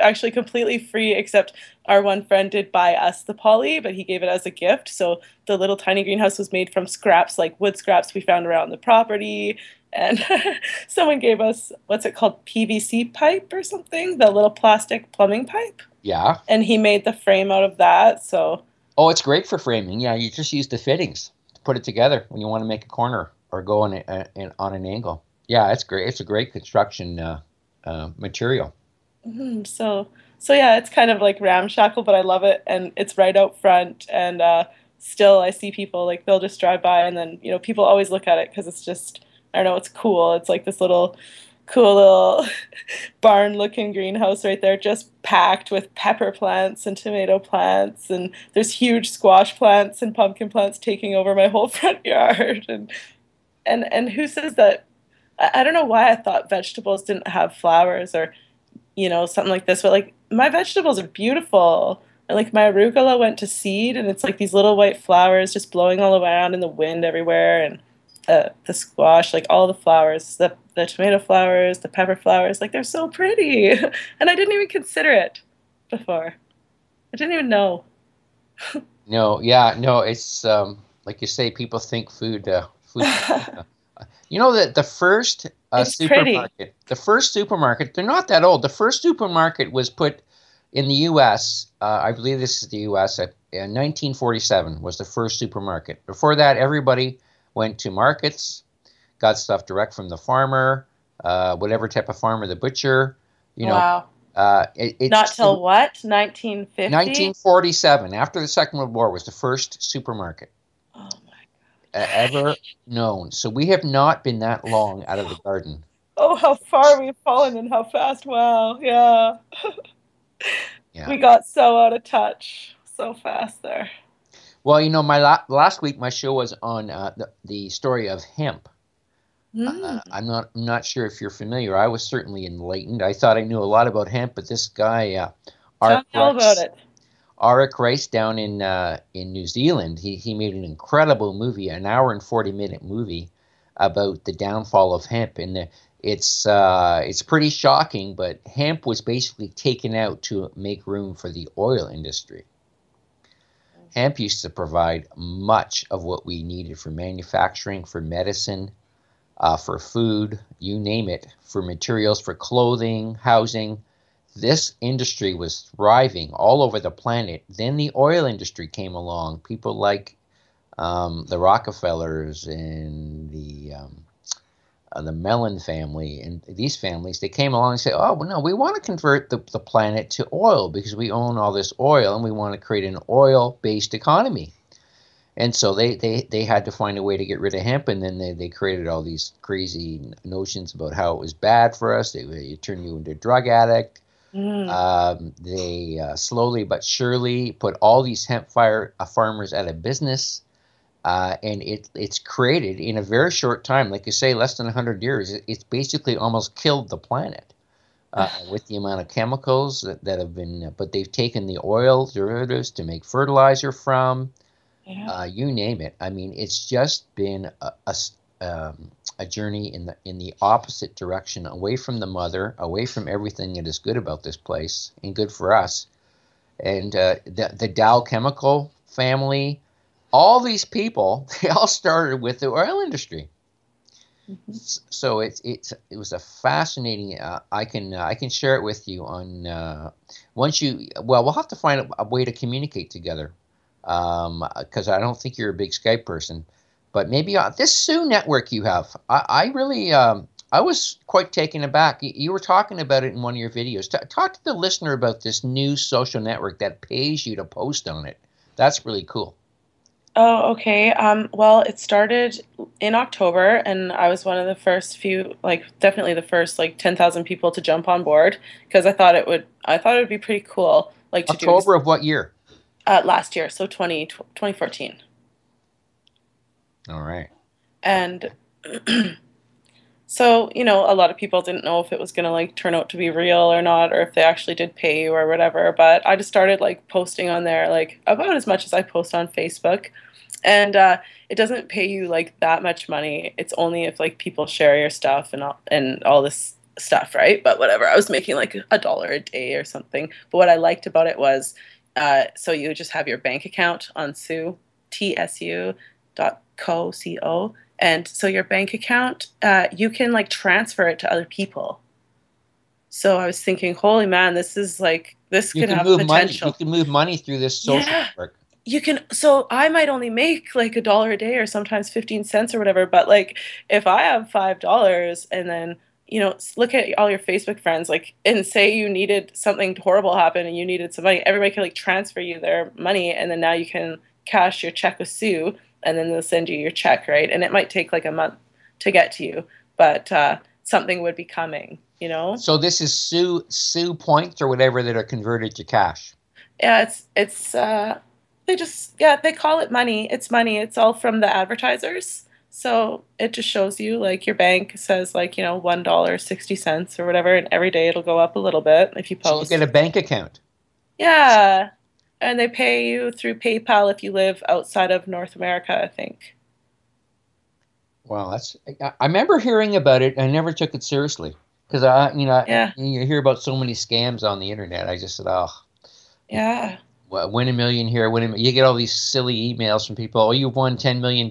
actually completely free. Except our one friend did buy us the poly, but he gave it as a gift. So the little tiny greenhouse was made from scraps, like wood scraps we found around the property. And someone gave us, what's it called, PVC pipe or something, the little plastic plumbing pipe. Yeah. And he made the frame out of that. So. Oh, it's great for framing. Yeah, you just use the fittings to put it together when you want to make a corner or go on an angle. Yeah, it's great. It's a great construction material. Mm-hmm. So yeah, it's kind of like ramshackle, but I love it, and it's right out front. And still, I see people like they'll just drive by, and then people always look at it because it's just, I don't know, it's cool. It's like this cool little barn-looking greenhouse right there, just packed with pepper plants and tomato plants, and there's huge squash plants and pumpkin plants taking over my whole front yard. And who says that? I don't know why I thought vegetables didn't have flowers or something like this, but like my vegetables are beautiful. And like my arugula went to seed, and it's like these little white flowers just blowing all around in the wind everywhere, and the squash, like all the flowers, the tomato flowers, the pepper flowers, like they're so pretty. And I didn't even consider it before. I didn't even know. No, yeah, no, it's like you say, people think food. That the first supermarket, pretty. The first supermarket, they're not that old. The first supermarket was put in the U.S. I believe this is the U.S. In 1947 was the first supermarket. Before that, everybody went to markets, got stuff direct from the farmer, whatever type of farmer, the butcher, You know, Wow. it's Not till what? 1950? 1947, after the Second World War, was the first supermarket Oh my ever known. So we have not been that long out of the garden. Oh, how far we've fallen and how fast. Wow. Yeah. Yeah. We got so out of touch so fast there. Well, you know, my last week my show was on the story of hemp. I'm not sure if you're familiar. I was certainly enlightened. I thought I knew a lot about hemp, but this guy, Tell me all about it. Arik Rice down in New Zealand, he made an incredible movie, an hour and 40-minute movie about the downfall of hemp, and it's pretty shocking. But hemp was basically taken out to make room for the oil industry. Hemp used to provide much of what we needed for manufacturing, for medicine, for food, you name it, for materials, for clothing, housing. This industry was thriving all over the planet. Then the oil industry came along. People like the Rockefellers and the Mellon family and these families, they came along and said, oh, well, no, we want to convert the planet to oil because we own all this oil and we want to create an oil-based economy. And so they had to find a way to get rid of hemp, and then they created all these crazy notions about how it was bad for us. They turn you into a drug addict. They slowly but surely put all these hemp farmers out of business. And it's created in a very short time, like you say, less than 100 years. It's basically almost killed the planet with the amount of chemicals that have been. But they've taken the oil derivatives to make fertilizer from. Yeah. You name it. I mean, it's just been a journey in the opposite direction, away from the mother, away from everything that is good about this place and good for us. And the Dow Chemical family. All these people, they all started with the oil industry. Mm-hmm. So it was a fascinating. I can share it with you on we'll have to find a way to communicate together, because I don't think you're a big Skype person, but maybe this Sioux network you have. I really I was quite taken aback. You were talking about it in one of your videos. Talk to the listener about this new social network that pays you to post on it. That's really cool. Oh, okay. Well, it started in October, and I was one of the first few, definitely the first 10,000 people to jump on board, because I thought it would be pretty cool, to do. October of what year? Last year, so 2014. All right. And so, a lot of people didn't know if it was going to turn out to be real or not, or if they actually did pay you or whatever. But I just started posting on there about as much as I post on Facebook. And it doesn't pay you that much money. It's only if people share your stuff and all this stuff, right? But whatever. I was making $1 a day or something. But what I liked about it was, so you just have your bank account on Tsu, tsu.co. And so your bank account, you can transfer it to other people. So I was thinking, holy man, this is this could have potential. You can move money through this social network. You can. So I might only make $1 a day or sometimes 15 cents or whatever. But if I have $5 and then, look at all your Facebook friends, and say you needed something horrible happen and you needed some money, everybody can transfer you their money. And then now you can cash your check with Sue. And then they'll send you your check, right? And it might take a month to get to you, but something would be coming, So this is Sue points or whatever that are converted to cash. Yeah, it's they call it money. It's money. It's all from the advertisers. So it just shows you your bank says $1.60 or whatever, and every day it'll go up a little bit if you post. So you get a bank account. Yeah. And they pay you through PayPal if you live outside of North America, I think. Wow, I remember hearing about it. I never took it seriously because you hear about so many scams on the internet. I just said, oh, yeah, win $1 million here, you get all these silly emails from people. Oh, you've won $10 million.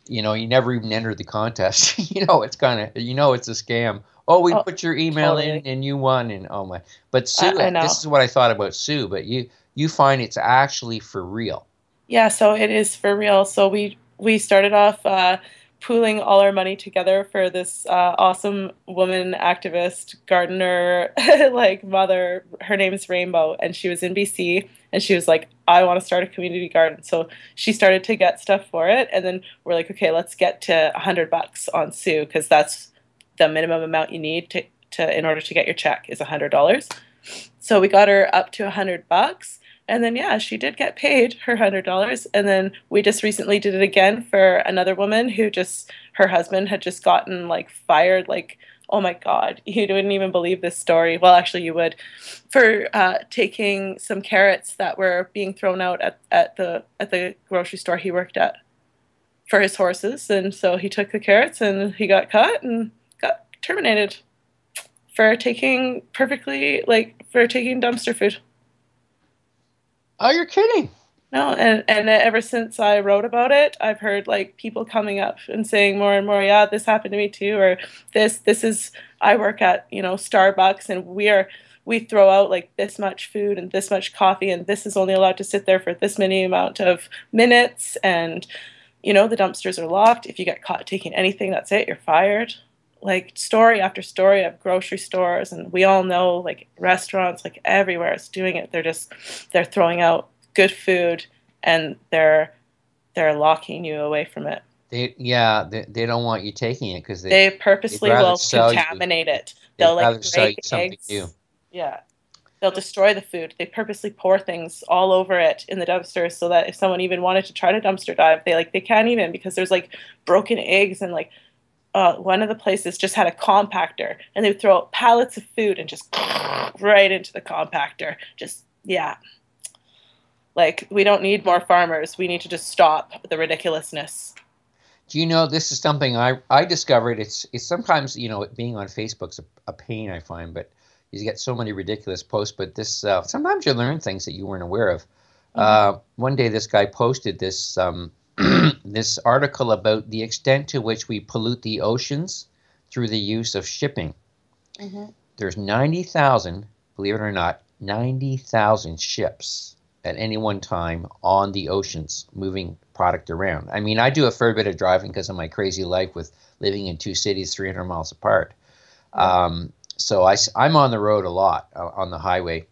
You never even entered the contest. It's kind of it's a scam. Oh, we put your email in and you won, and oh my! But Sue, this is what I thought about Sue. But you find it's actually for real. Yeah, so it is for real. So we started off pooling all our money together for this awesome woman activist gardener like mother. Her name's Rainbow, and she was in BC, and she was like, I want to start a community garden. So she started to get stuff for it, and then we're like, okay, let's get to $100 on Sue, because that's the minimum amount you need to in order to get your check is $100. So we got her up to $100. And then, yeah, she did get paid her $100. And then we just recently did it again for another woman who her husband had just gotten like fired. Like, oh my God, you wouldn't even believe this story. Well, actually you would, for taking some carrots that were being thrown out at the grocery store he worked at for his horses. And so he took the carrots and he got caught and got terminated for taking dumpster food. Oh, you're kidding. No, and ever since I wrote about it, I've heard like people coming up and saying more and more, yeah, this happened to me too, or this is, I work at, Starbucks, and we throw out like this much food and this much coffee, and this is only allowed to sit there for this many amount of minutes, and the dumpsters are locked. If you get caught taking anything, that's it, you're fired. Like story after story of grocery stores, and we all know like restaurants, like everywhere is doing it. They're throwing out good food, and they're locking you away from it. They don't want you taking it because they purposely will contaminate it. They'll like break eggs. New. Yeah, they'll destroy the food. They purposely pour things all over it in the dumpster so that if someone even wanted to try to dumpster dive, they can't even, because there's like broken eggs, and like. One of the places just had a compactor, and they would throw out pallets of food and just right into the compactor. Just, yeah. Like, we don't need more farmers. We need to just stop the ridiculousness. Do you know, this is something I discovered. It's sometimes, being on Facebook's a pain, I find, but you get so many ridiculous posts. But this, sometimes you learn things that you weren't aware of. Mm-hmm. One day this guy posted this this article about the extent to which we pollute the oceans through the use of shipping. Mm-hmm. There's 90,000, believe it or not, 90,000 ships at any one time on the oceans moving product around. I mean, I do a fair bit of driving because of my crazy life with living in two cities 300 miles apart. Mm-hmm. So I'm on the road a lot, on the highway,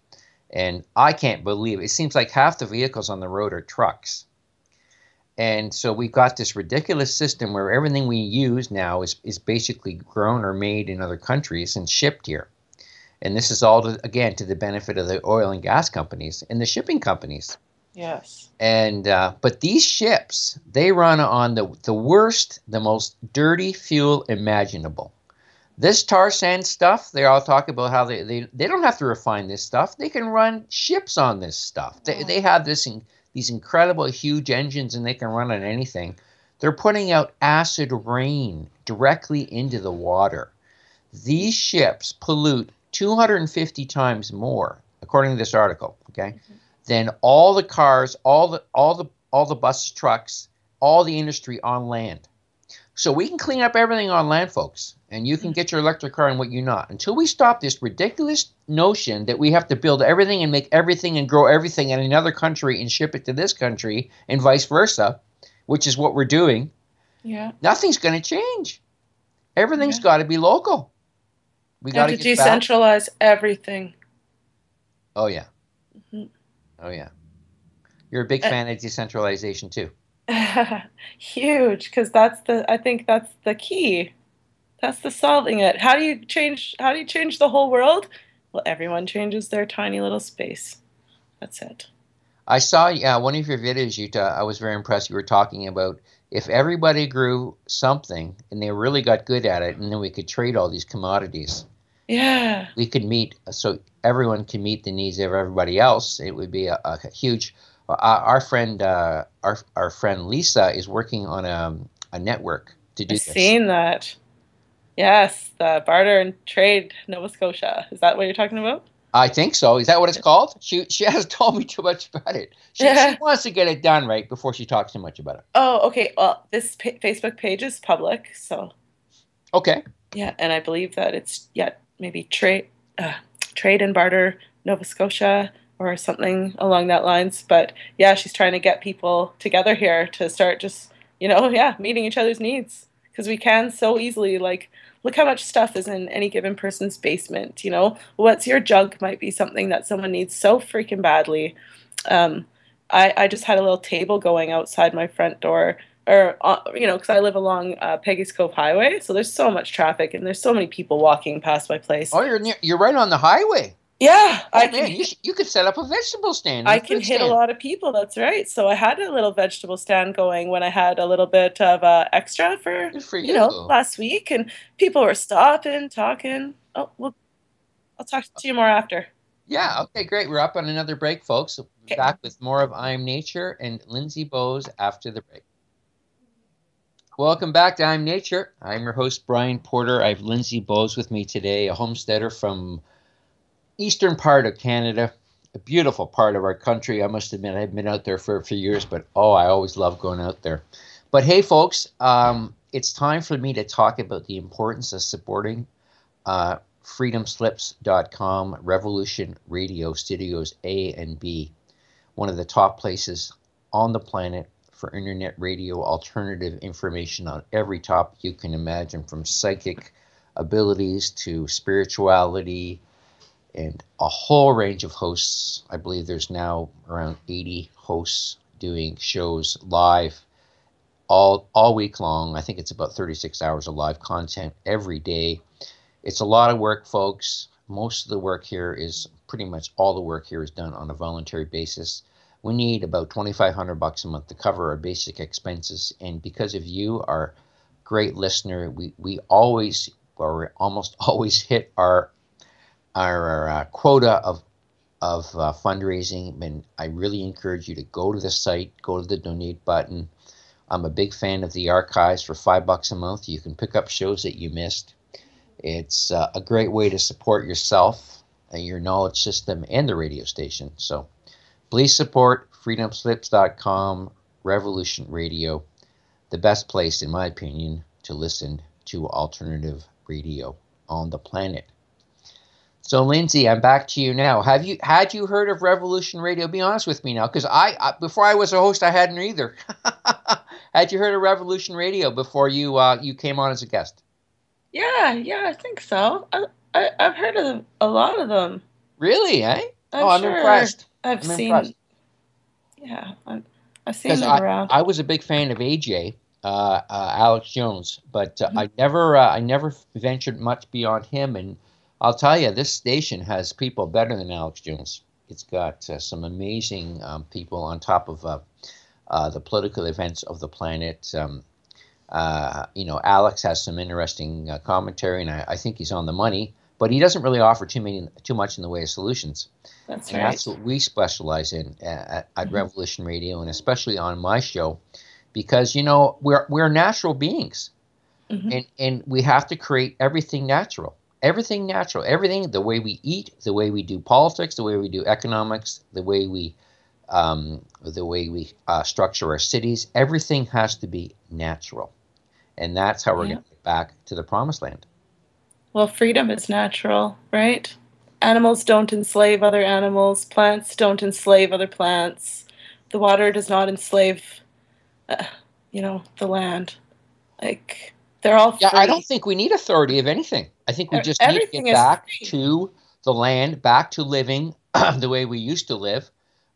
and I can't believe it. It seems like half the vehicles on the road are trucks. And so we've got this ridiculous system where everything we use now is basically grown or made in other countries and shipped here. And this is all, to the benefit of the oil and gas companies and the shipping companies. Yes. And but these ships, they run on the worst, the most dirty fuel imaginable. This tar sand stuff, they all talk about how they don't have to refine this stuff. They can run ships on this stuff. They have these incredible huge engines, and they can run on anything. They're putting out acid rain directly into the water. These ships pollute 250 times more, according to this article, okay, mm-hmm. than all the cars, all the buses, trucks, all the industry on land. So we can clean up everything on land, folks, and you can get your electric car and what you not. Until we stop this ridiculous notion that we have to build everything and make everything and grow everything in another country and ship it to this country and vice versa, which is what we're doing, nothing's going to change. Everything's got to be local. We got to decentralize everything. Oh, yeah. Mm-hmm. Oh, yeah. You're a big fan of decentralization, too. Huge, because I think that's the key. That's the solving it. How do you change the whole world? Well, everyone changes their tiny little space. That's it. I saw one of your videos, I was very impressed. You were talking about if everybody grew something and they really got good at it, and then we could trade all these commodities. Yeah. We could so everyone can meet the needs of everybody else. It would be a huge. Our friend Lisa is working on a network to do this. I've seen that. Yes, the Barter and Trade Nova Scotia. Is that what you're talking about? I think so. Is that what it's called? She hasn't told me too much about it. She wants to get it done right before she talks too much about it. Oh, okay. Well, this Facebook page is public, so. Okay. Yeah, and I believe that it's maybe Trade and Barter Nova Scotia or something along that lines. But yeah, she's trying to get people together here to start just meeting each other's needs. because we can so easily, like, look how much stuff is in any given person's basement, you know? What's your junk might be something that someone needs so freaking badly. I just had a little table going outside my front door, or, you know, because I live along Peggy's Cove Highway, so there's so much traffic and there's so many people walking past my place. Oh, you're right on the highway. Yeah. You could set up a vegetable stand. I can hit a lot of people, that's right. So I had a little vegetable stand going when I had a little bit of extra for you know, last week, and people were stopping, talking. Oh, well, I'll talk to you more after. Yeah, okay, great. We're up on another break, folks. We'll be back with more of I'm Nature and Lyndsay Bowes after the break. Welcome back to I'm Nature. I'm your host, Brian Porter. I have Lyndsay Bowes with me today, a homesteader from eastern part of Canada, a beautiful part of our country. I must admit, I've been out there for a few years, but I always love going out there. But hey, folks, it's time for me to talk about the importance of supporting freedomslips.com, Revolution Radio Studios A and B, one of the top places on the planet for internet radio alternative information on every topic you can imagine, from psychic abilities to spirituality, and a whole range of hosts. I believe there's now around 80 hosts doing shows live all week long. I think it's about 36 hours of live content every day. It's a lot of work, folks. Most of the work here is, pretty much all the work here is done on a voluntary basis. We need about $2,500 a month to cover our basic expenses. And because of you, our great listener, we always, or almost always, hit our quota of fundraising. And I really encourage you to go to the site, go to the donate button. I'm a big fan of the archives. For $5 a month, you can pick up shows that you missed. It's a great way to support yourself and your knowledge system and the radio station. So please support freedomslips.com, Revolution Radio, the best place, in my opinion, to listen to alternative radio on the planet. So, Lyndsay, I'm back to you now. Had you heard of Revolution Radio? Be honest with me now, because I before I was a host, I hadn't either. Had you heard of Revolution Radio before you came on as a guest? Yeah, I think so. I've heard of a lot of them. Really, eh? I'm sure impressed. I've seen. Impressed. Yeah, I've seen them around. I was a big fan of AJ, Alex Jones, but I never ventured much beyond him. And I'll tell you, this station has people better than Alex Jones. It's got some amazing people on top of the political events of the planet. Alex has some interesting commentary, and I think he's on the money, but he doesn't really offer too much in the way of solutions. That's right. That's what we specialize in at Revolution Radio, and especially on my show, because we're natural beings, and we have to create everything natural. Everything natural, everything, the way we eat, the way we do politics, the way we do economics, the way we structure our cities, everything has to be natural. And that's how we're going to get back to the promised land. Well, freedom is natural, right? Animals don't enslave other animals. Plants don't enslave other plants. The water does not enslave, the land. Like, they're all free. Yeah, I don't think we need authority of anything. I think we just need to get back to the land, back to living the way we used to live.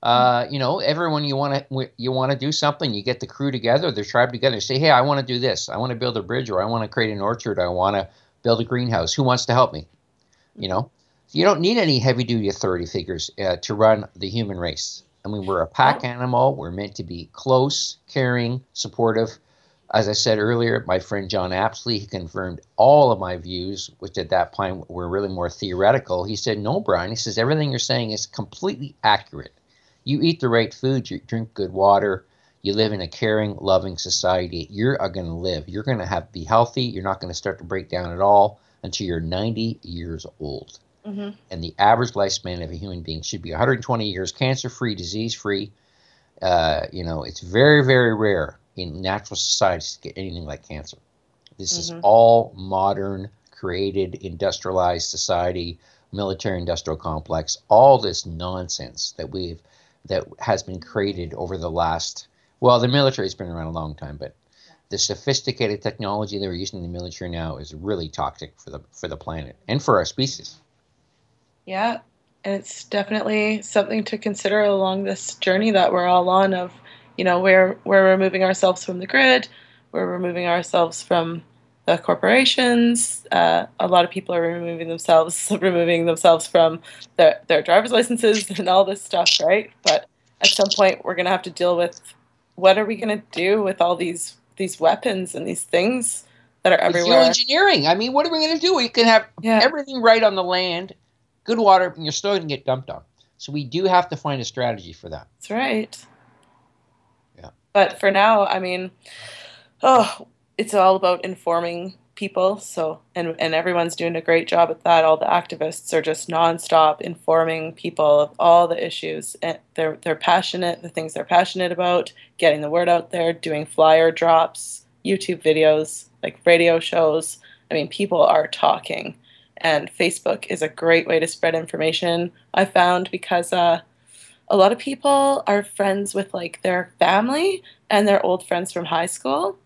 Everyone, you want to do something, you get the crew together, the tribe together, say, hey, I want to do this. I want to build a bridge, or I want to create an orchard. I want to build a greenhouse. Who wants to help me? So you don't need any heavy duty authority figures to run the human race. I mean, we're a pack animal. We're meant to be close, caring, supportive. As I said earlier, my friend John Apsley, he confirmed all of my views, which at that point were really more theoretical. He said, no, Brian, he says, everything you're saying is completely accurate. You eat the right food, you drink good water, you live in a caring, loving society, you are going to live. You're going to be healthy. You're not going to start to break down at all until you're 90 years old. And the average lifespan of a human being should be 120 years, cancer-free, disease-free. It's very, very rare in natural societies to get anything like cancer. This is all modern, created, industrialized society, military-industrial complex, all this nonsense that has been created over the last, well, the military's been around a long time, but the sophisticated technology they're using in the military now is really toxic for the planet and for our species. Yeah, and it's definitely something to consider along this journey that we're all on of, we're removing ourselves from the grid, we're removing ourselves from the corporations. A lot of people are removing themselves from their driver's licenses and all this stuff, right? But at some point, we're going to have to deal with what are we going to do with all these weapons and these things that are everywhere. With geoengineering. I mean, what are we going to do? We can have everything right on the land, good water, and you're still going to get dumped on. So we do have to find a strategy for that. That's right. Yeah. But for now, I mean, it's all about informing people. So, and everyone's doing a great job at that. All the activists are just nonstop informing people of all the issues. And they're passionate, the things they're passionate about, getting the word out there, doing flyer drops, YouTube videos, like radio shows. I mean, people are talking. And Facebook is a great way to spread information, I found, because a lot of people are friends with like their family and their old friends from high school.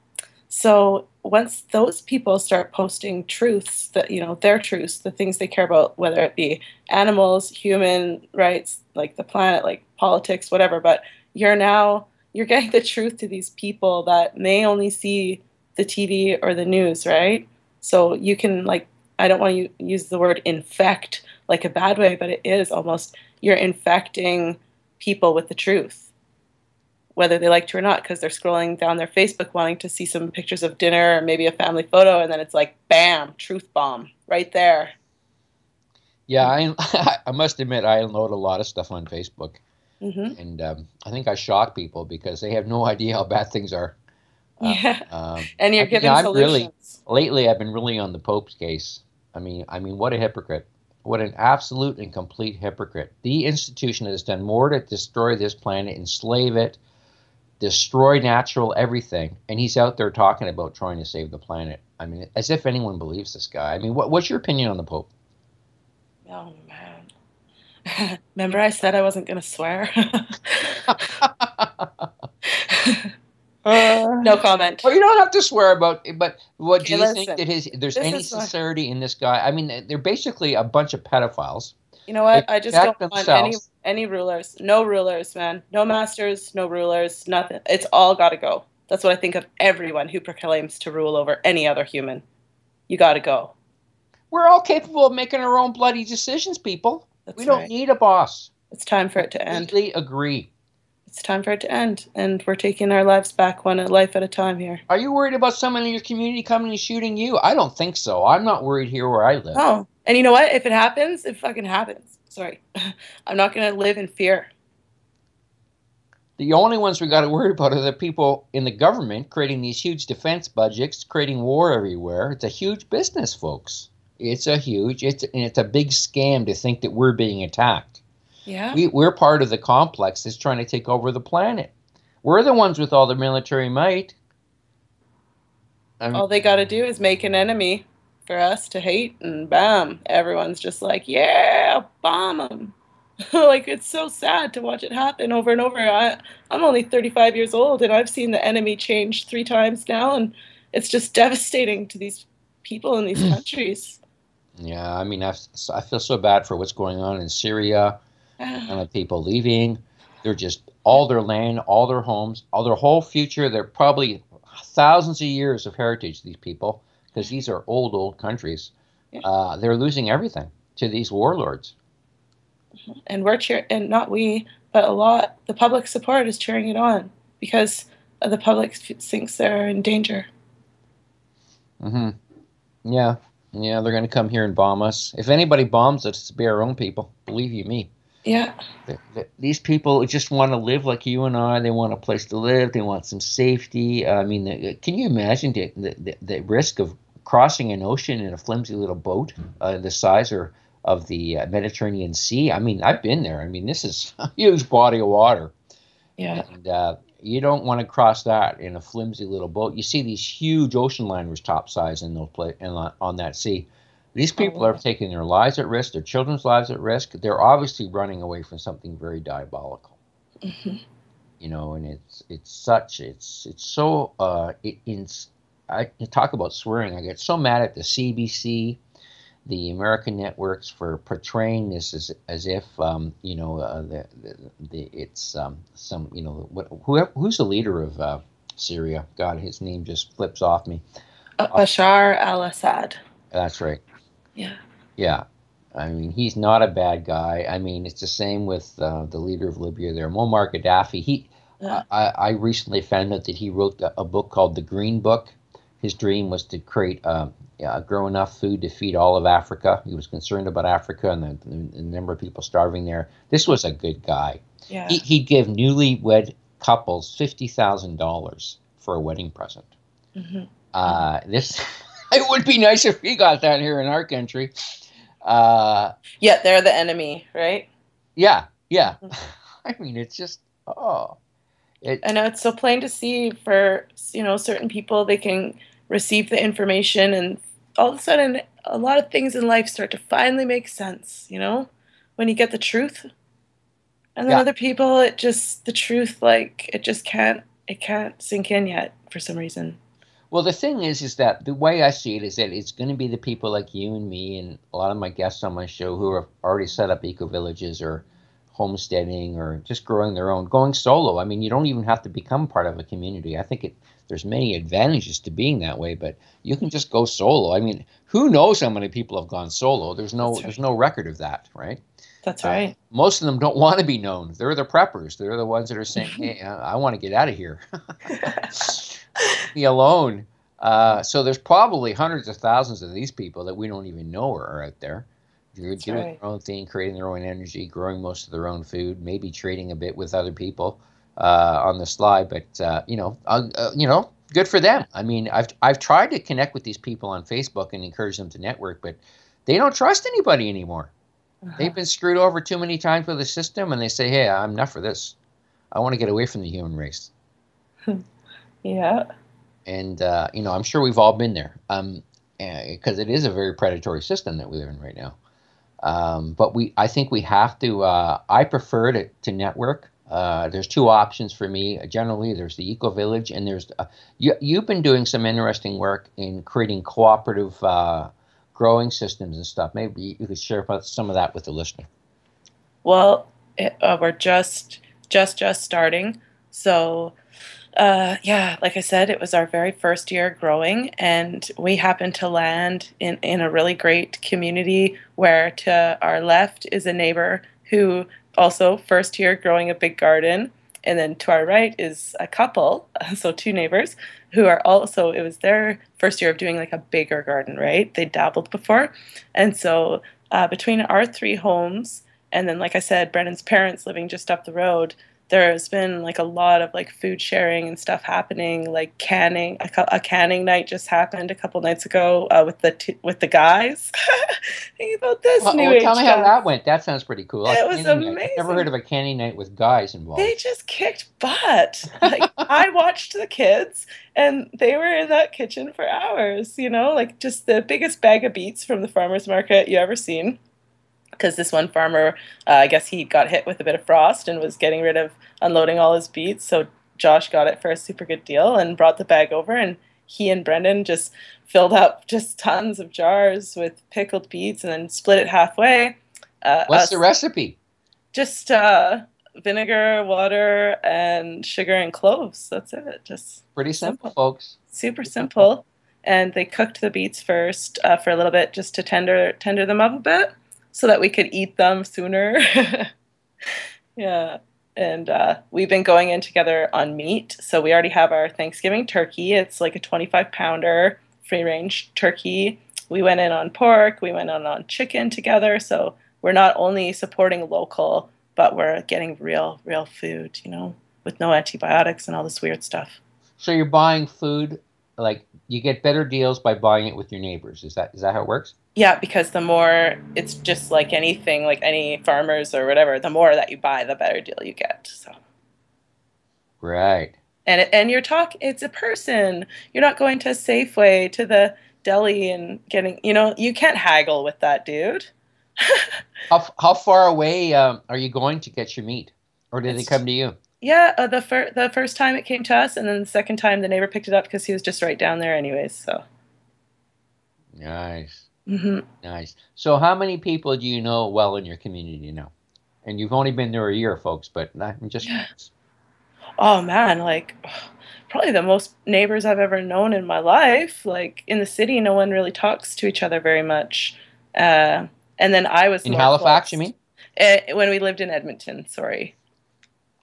So once those people start posting truths that, their truths, the things they care about, whether it be animals, human rights, like the planet, like politics, whatever, but you're getting the truth to these people that may only see the TV or the news, right? So you can, like, I don't want to use the word infect like a bad way, but it is almost, you're infecting people with the truth, whether they like to or not, because they're scrolling down their Facebook wanting to see some pictures of dinner or maybe a family photo, and then it's like, bam, truth bomb right there. Yeah, I must admit, I load a lot of stuff on Facebook. Mm-hmm. And I think I shock people because they have no idea how bad things are. And you're giving solutions. Lately, I've been really on the Pope's case. I mean, what a hypocrite. What an absolute and complete hypocrite. The institution has done more to destroy this planet, enslave it, destroy natural everything, and he's out there talking about trying to save the planet. I mean, as if anyone believes this guy. I mean, what's your opinion on the Pope? Oh, man. Remember I said I wasn't going to swear? No comment. Well, you don't have to swear about it, but what do you listen, think that there's any sincerity in this guy? I mean, they're basically a bunch of pedophiles. You know what? I just don't want any rulers. No rulers, man. No masters, no rulers, nothing. It's all got to go. That's what I think of everyone who proclaims to rule over any other human. You got to go. We're all capable of making our own bloody decisions, people. We don't need a boss. It's time for it to end. Completely agree. It's time for it to end, and we're taking our lives back one life at a time here. Are you worried about someone in your community coming and shooting you? I don't think so. I'm not worried here where I live. Oh, and you know what? If it happens, it fucking happens. Sorry. I'm not going to live in fear. The only ones we got to worry about are the people in the government creating these huge defense budgets, creating war everywhere. It's a huge business, folks. It's a big scam to think that we're being attacked. Yeah. We're part of the complex that's trying to take over the planet. We're the ones with all the military might. All they got to do is make an enemy for us to hate, and bam, everyone's just like, yeah, bomb them. Like, it's so sad to watch it happen over and over. I'm only 35 years old, and I've seen the enemy change 3 times now, and it's just devastating to these people in these countries. Yeah, I mean, I feel so bad for what's going on in Syria. And the people leaving, they're just all their land, all their homes, all their whole future. They're probably thousands of years of heritage, these people, because these are old countries. Yeah. They're losing everything to these warlords. And we're cheering, and not we, but the public support is cheering it on because the public thinks they're in danger. Mm-hmm. Yeah, they're going to come here and bomb us. If anybody bombs us, it's be our own people. Believe you me. Yeah. These people just want to live like you and I. They want a place to live. They want some safety. I mean, can you imagine the risk of crossing an ocean in a flimsy little boat the size of the Mediterranean Sea? I mean, I've been there. I mean, this is a huge body of water. Yeah. And you don't want to cross that in a flimsy little boat. You see these huge ocean liners topsides in those on that sea. These people are taking their lives at risk, their children's lives at risk. They're obviously running away from something very diabolical. Mm-hmm. And it's so I talk about swearing. I get so mad at the CBC, the American networks, for portraying this as if it's some who's the leader of Syria? God, his name just flips off me. Bashar al-Assad. That's right. Yeah. Yeah. I mean, he's not a bad guy. I mean, it's the same with the leader of Libya there, Muammar Gaddafi. I recently found out that he wrote a book called The Green Book. His dream was to grow enough food to feed all of Africa. He was concerned about Africa and the number of people starving there. This was a good guy. Yeah. He'd give newlywed couples $50,000 for a wedding present. Mm-hmm. It would be nice if we got that here in our country. Yeah, they're the enemy, right? Yeah. I mean, it's just I know it's so plain to see for certain people. They can receive the information, and all of a sudden, a lot of things in life start to finally make sense. When you get the truth, and then other people, the truth, like it can't sink in yet for some reason. Well, the thing is that the way I see it is that it's going to be the people like you and me and a lot of my guests on my show who have already set up eco-villages or homesteading or just growing their own, going solo. I mean, you don't even have to become part of a community. I think there's many advantages to being that way, but you can just go solo. I mean, who knows how many people have gone solo? There's no record of that, right? That's right. Most of them don't want to be known. They're the preppers. They're the ones that are saying, hey, I want to get out of here. Me alone. So there's probably hundreds of thousands of these people that we don't even know are out there. They're doing their own thing, creating their own energy, growing most of their own food, maybe trading a bit with other people on the slide. But good for them. I mean, I've tried to connect with these people on Facebook and encourage them to network, but they don't trust anybody anymore. They've been screwed over too many times with the system, and they say, hey, I'm enough for this. I want to get away from the human race. Yeah. And, I'm sure we've all been there because it is a very predatory system that we live in right now. But I think we have to, I prefer to network. There's two options for me. Generally, there's the eco-village, and there's, you've been doing some interesting work in creating cooperative growing systems and stuff. Maybe you could share about some of that with the listener. Well, we're just starting. So, like I said, it was our very first year growing, and we happened to land in a really great community where to our left is a neighbor who also first year growing a big garden. And then to our right is a couple, so two neighbors, who are also, it was their first year of doing like a bigger garden, right? They dabbled before. And so between our three homes, and then, like I said, Brendan's parents living just up the road, there's been like a lot of like food sharing and stuff happening, like canning. A canning night just happened a couple nights ago with the guys. Think about this new age tell me stuff. how that went. That sounds pretty cool. It was amazing. I've never heard of a canning night with guys involved. They just kicked butt. Like I watched the kids, and they were in that kitchen for hours. Like just the biggest bag of beets from the farmer's market you ever seen. Because this one farmer, I guess he got hit with a bit of frost and was getting rid of unloading all his beets. So Josh got it for a super good deal and brought the bag over. And he and Brendan just filled up just tons of jars with pickled beets and then split it halfway. What's the recipe? Just vinegar, water, and sugar and cloves. That's it. Just pretty simple, folks. Super simple. And they cooked the beets first for a little bit just to tender them up a bit, so that we could eat them sooner. Yeah. And we've been going in together on meat. So we already have our Thanksgiving turkey. It's like a 25-pounder free-range turkey. We went in on pork. We went in on chicken together. So we're not only supporting local, but we're getting real food, with no antibiotics and all this weird stuff. So you're buying food, like you get better deals by buying it with your neighbors. Is that how it works? Yeah, because the more, it's just like anything, like any farmers or whatever, the more that you buy, the better deal you get. So, right. And it's a person. You're not going to Safeway, to the deli and getting, you can't haggle with that dude. How far away are you going to get your meat? Or do they come to you? Yeah, the first time it came to us, and then the second time the neighbor picked it up because he was just right down there anyways. So Nice. hmm Nice. So how many people do you know well in your community now? And you've only been there a year, folks, but I'm just curious. oh man, like probably the most neighbors I've ever known in my life. Like in the city, no one really talks to each other very much. And then I was In more Halifax, you closed mean? when we lived in Edmonton. Sorry,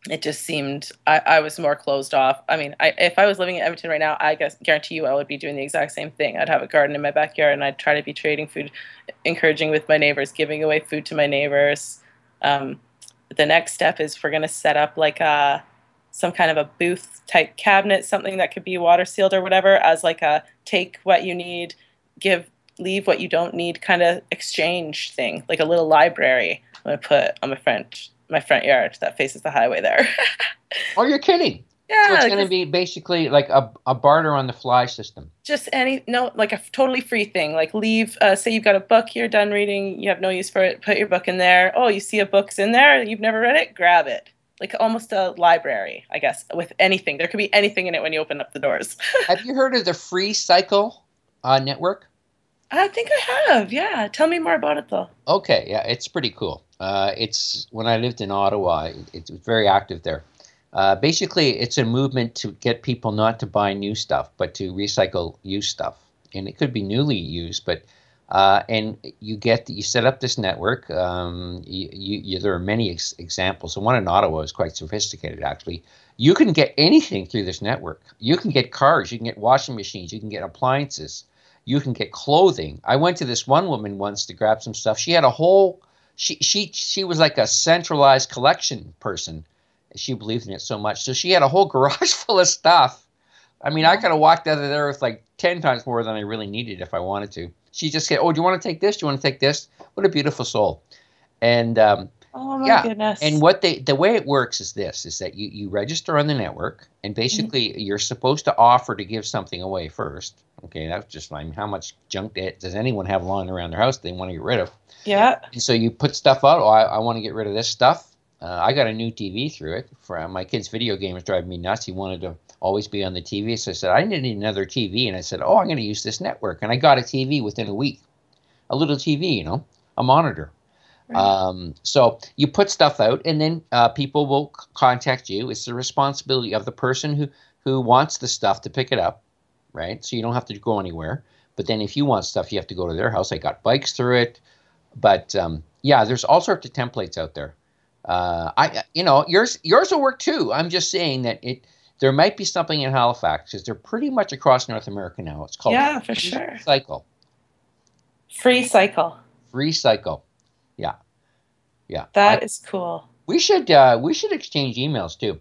it just seemed I was more closed off. I mean, if I was living in Edmonton right now, I guess guarantee you I would be doing the exact same thing. I'd have a garden in my backyard, and I'd try to be trading food, encouraging with my neighbors, giving away food to my neighbors. Um, the next step is we're going to set up like a some kind of a booth type cabinet, something that could be water sealed or whatever, as like a take what you need, give leave what you don't need kind of exchange thing, like a little library. I'm going to put on my front yard that faces the highway there. Oh, you're kidding. So Yeah, it's like going to be basically like a barter on the fly system. just any no like a totally free thing, like leave say you've got a book you're done reading, you have no use for it, put your book in there. Oh, you see a book's in there, you've never read it, grab it. Like almost a library, I guess, with anything. There could be anything in it when you open up the doors. Have you heard of the Free Cycle network? I think I have. Yeah, tell me more about it though. Okay, yeah, it's pretty cool. It's when I lived in Ottawa, it was very active there. Basically, it's a movement to get people not to buy new stuff, but to recycle used stuff. And it could be newly used, but and you set up this network. There are many examples. The one in Ottawa is quite sophisticated, actually. You can get anything through this network. You can get cars, you can get washing machines, you can get appliances, you can get clothing. I went to this one woman once to grab some stuff. She had a whole. She was like a centralized collection person. She believed in it so much. So she had a whole garage full of stuff. I mean, I could have walked out of there with like 10 times more than I really needed if I wanted to. She just said, "Oh, do you want to take this? Do you want to take this?" What a beautiful soul. And Oh my yeah, goodness. and the way it works is this: is that you register on the network, and basically you're supposed to offer to give something away first. Okay, that's just fine. How much junk does anyone have lying around their house they want to get rid of? Yeah. And so you put stuff out. Oh, I want to get rid of this stuff. I got a new TV through it. For my kid's video game was driving me nuts. He wanted to always be on the TV. So I said, I need another TV. And I said, oh, I'm going to use this network. And I got a TV within a week. A little TV, a monitor. Right. So you put stuff out, and then people will contact you. It's the responsibility of the person who wants the stuff to pick it up, right? So you don't have to go anywhere. But then if you want stuff, you have to go to their house. I got bikes through it. But yeah, there's all sorts of templates out there. Yours will work too. I'm just saying that there might be something in Halifax because they're pretty much across North America now. It's called for sure. Cycle. Free cycle. Free Cycle. Yeah. Yeah. That is cool. We should exchange emails too.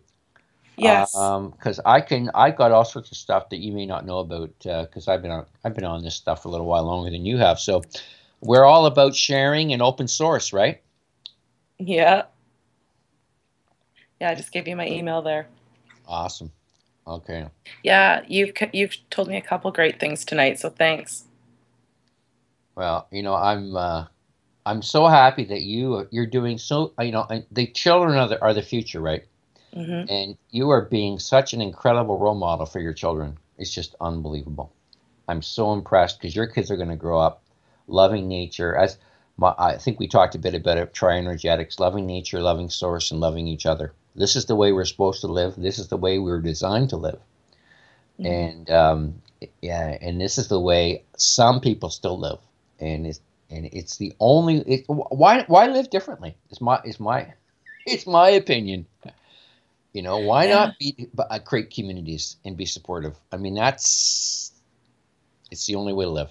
Yes. Because I got all sorts of stuff that you may not know about because I've been on this stuff for a little while longer than you have. So we're all about sharing and open source, right? Yeah. Yeah, I just gave you my email there. Awesome. Okay. Yeah, you've told me a couple great things tonight, so thanks. Well, I'm so happy that you're doing so. The children are the future, right? Mm-hmm. And you are being such an incredible role model for your children. It's just unbelievable. I'm so impressed because your kids are going to grow up loving nature. I think we talked a bit about it, tri-energetics, loving nature, loving source, and loving each other. This is the way we're supposed to live. This is the way we're designed to live. Mm-hmm. And and this is the way some people still live. And it's the only. Why live differently? It's my opinion. Why not create communities and be supportive? I mean, it's the only way to live.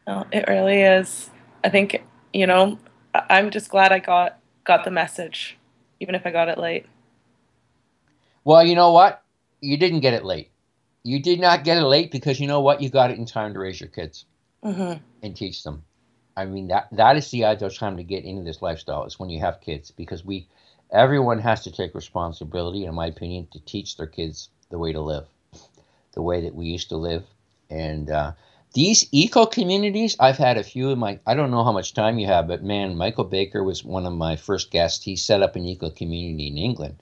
Oh, it really is. I think I'm just glad I got the message, even if I got it late. Well, you know what? You didn't get it late. You did not get it late because you know what? You got it in time to raise your kids and teach them. I mean, that is the ideal time to get into this lifestyle is when you have kids because everyone has to take responsibility, in my opinion, to teach their kids the way to live, the way that we used to live. And these eco communities, I've had a few of I don't know how much time you have, but man, Michael Baker was one of my first guests. He set up an eco community in England.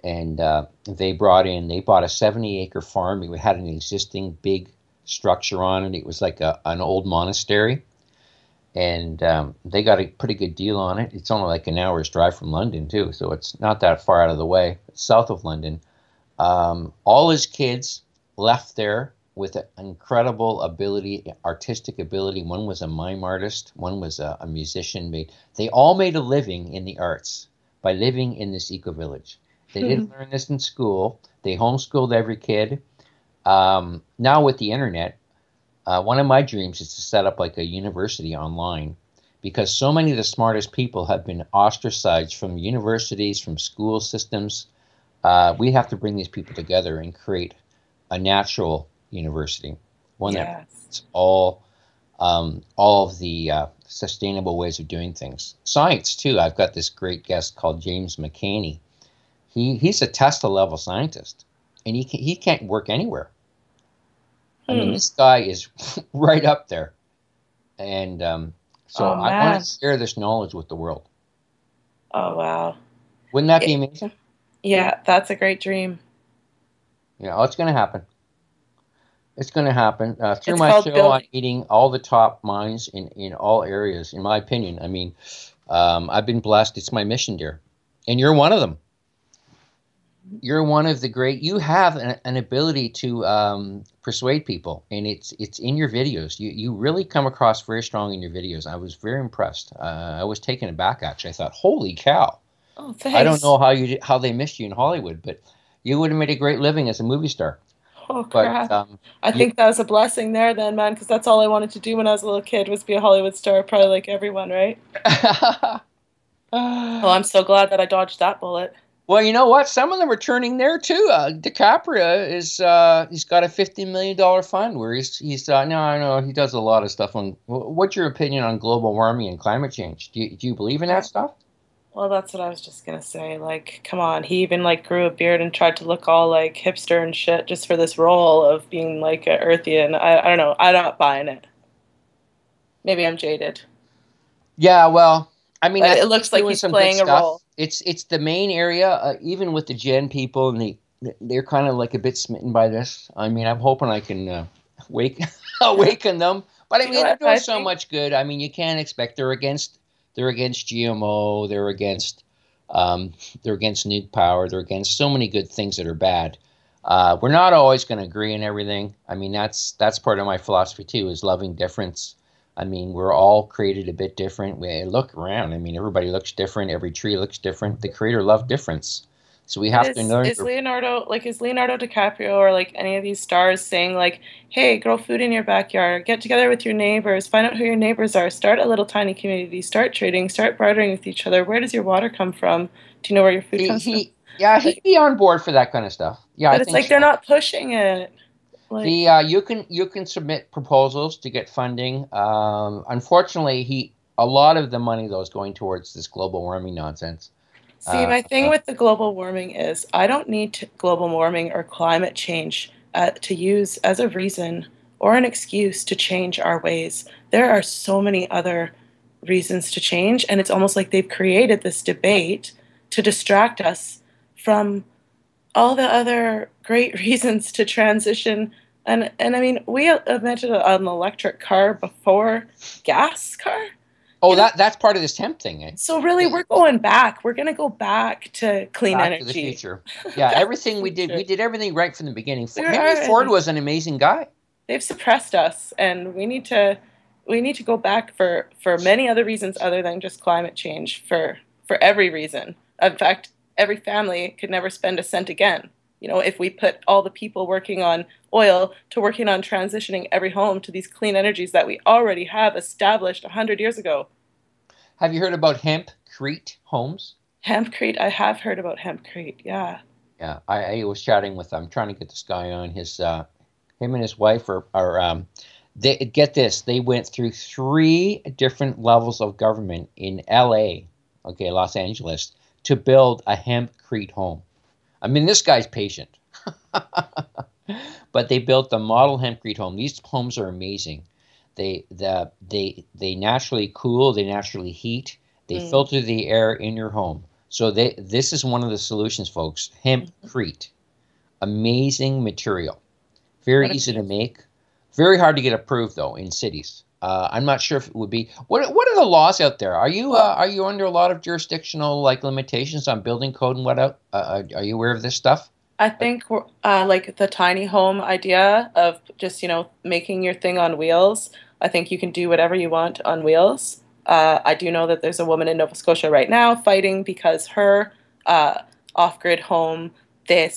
And they bought a 70-acre farm. It had an existing big structure on it. It was like an old monastery. And they got a pretty good deal on it. It's only like an hour's drive from London, too, so it's not that far out of the way. It's south of London. All his kids left there with an incredible ability, artistic ability. One was a mime artist. One was a musician. They all made a living in the arts by living in this eco-village. They didn't learn this in school. They homeschooled every kid. Now with the internet, one of my dreams is to set up like a university online, because so many of the smartest people have been ostracized from universities, from school systems. We have to bring these people together and create a natural university, one that fits all of the sustainable ways of doing things. Science too. I've got this great guest called James McCaney. He's a Tesla level scientist, and he can't work anywhere. I mean, this guy is right up there, and so I want to share this knowledge with the world. Oh wow! Wouldn't that be amazing? Yeah, that's a great dream. Yeah, it's going to happen. It's going to happen. Through my show, I'm meeting all the top minds in all areas, in my opinion. I mean, I've been blessed. It's my mission, dear. And you're one of them. You're one of the great. You have an ability to persuade people, and it's in your videos. You really come across very strong in your videos. I was very impressed. I was taken aback, actually. I thought, holy cow. Oh, thanks. I don't know how they missed you in Hollywood, but you would have made a great living as a movie star. Oh, crap. But, I think that was a blessing there then, man, because that's all I wanted to do when I was a little kid, was be a Hollywood star, probably like everyone, right? Well, I'm so glad that I dodged that bullet. Well, you know what? Some of them are turning there too. DiCaprio is he's got a $50 million fund where he's no, I know he does a lot of stuff on. What's your opinion on global warming and climate change? Do you believe in that stuff? Well, that's what I was just gonna say. Like, come on, he even like grew a beard and tried to look all like hipster and shit just for this role of being like a earthian. I don't know. I'm not buying it. Maybe I'm jaded. Yeah, well, I mean, it looks like he's playing a role. It's the main area, even with the Gen people, and they're kind of like a bit smitten by this. I mean, I'm hoping I can awaken them. But I mean, they're doing so much good. I mean, you can't expect they're against GMO. They're against nuke power. They're against so many good things that are bad. We're not always going to agree on everything. I mean, that's part of my philosophy too, is loving difference. I mean, we're all created a bit different. We look around. I mean, everybody looks different. Every tree looks different. The Creator loved difference. So we have to learn. Is Leonardo DiCaprio or like any of these stars saying like, hey, grow food in your backyard, get together with your neighbors, find out who your neighbors are, start a little tiny community, start trading, start bartering with each other. Where does your water come from? Do you know where your food comes from? Yeah, he'd be on board for that kind of stuff. Yeah, but it's like they're not pushing it. Like, you can submit proposals to get funding. Unfortunately, a lot of the money though is going towards this global warming nonsense. See, my thing with the global warming is I don't need global warming or climate change to use as a reason or an excuse to change our ways. There are so many other reasons to change, and it's almost like they've created this debate to distract us from all the other great reasons to transition. And I mean, we invented an electric car before gas car. Oh, that's part of this hemp thing. Eh? So really, we're going back. We're going to go back to clean energy. Back to the future. Yeah, everything we did everything right from the beginning. Henry Ford was an amazing guy. They've suppressed us, and we need to go back for many other reasons other than just climate change. For every reason. In fact, every family could never spend a cent again. You know, if we put all the people working on oil to working on transitioning every home to these clean energies that we already have established 100 years ago. Have you heard about hempcrete homes? Hempcrete, I have heard about hempcrete, yeah. Yeah, I was chatting with, I'm trying to get this guy on. Him and his wife they get this, they went through 3 different levels of government in LA, Los Angeles, to build a hempcrete home. I mean, this guy's patient. But they built the model hempcrete home. These homes are amazing. They naturally cool, they naturally heat, they filter the air in your home. So this is one of the solutions, folks. Hempcrete, amazing material, very easy to make, very hard to get approved though in cities. I'm not sure if it would be. What are the laws out there? Are you under a lot of jurisdictional like limitations on building code and what? Are you aware of this stuff? I think like the tiny home idea of just, making your thing on wheels. I think you can do whatever you want on wheels. I do know that there's a woman in Nova Scotia right now fighting because her off-grid home, they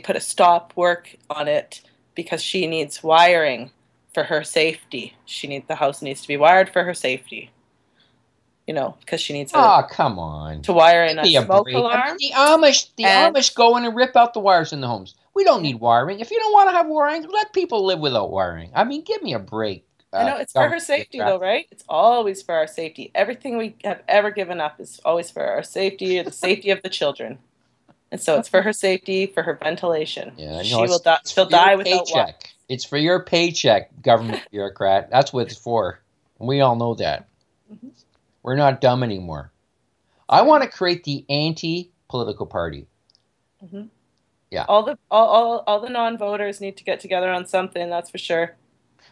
put a stop work on it because she needs wiring for her safety. The house needs to be wired for her safety. Because she needs come on, to wire in a smoke alarm. I mean, the Amish go in and rip out the wires in the homes. We don't need wiring. If you don't want to have wiring, let people live without wiring. I mean, give me a break. I know it's for her safety though, right? It's always for our safety. Everything we have ever given up is always for our safety or the safety of the children. And so it's for her safety, for her ventilation. Yeah, she'll die without water. It's for your paycheck, government bureaucrat. That's what it's for. We all know that. Mm-hmm. We're not dumb anymore. I want to create the anti-political party. Mm-hmm. Yeah. All the non-voters need to get together on something. That's for sure.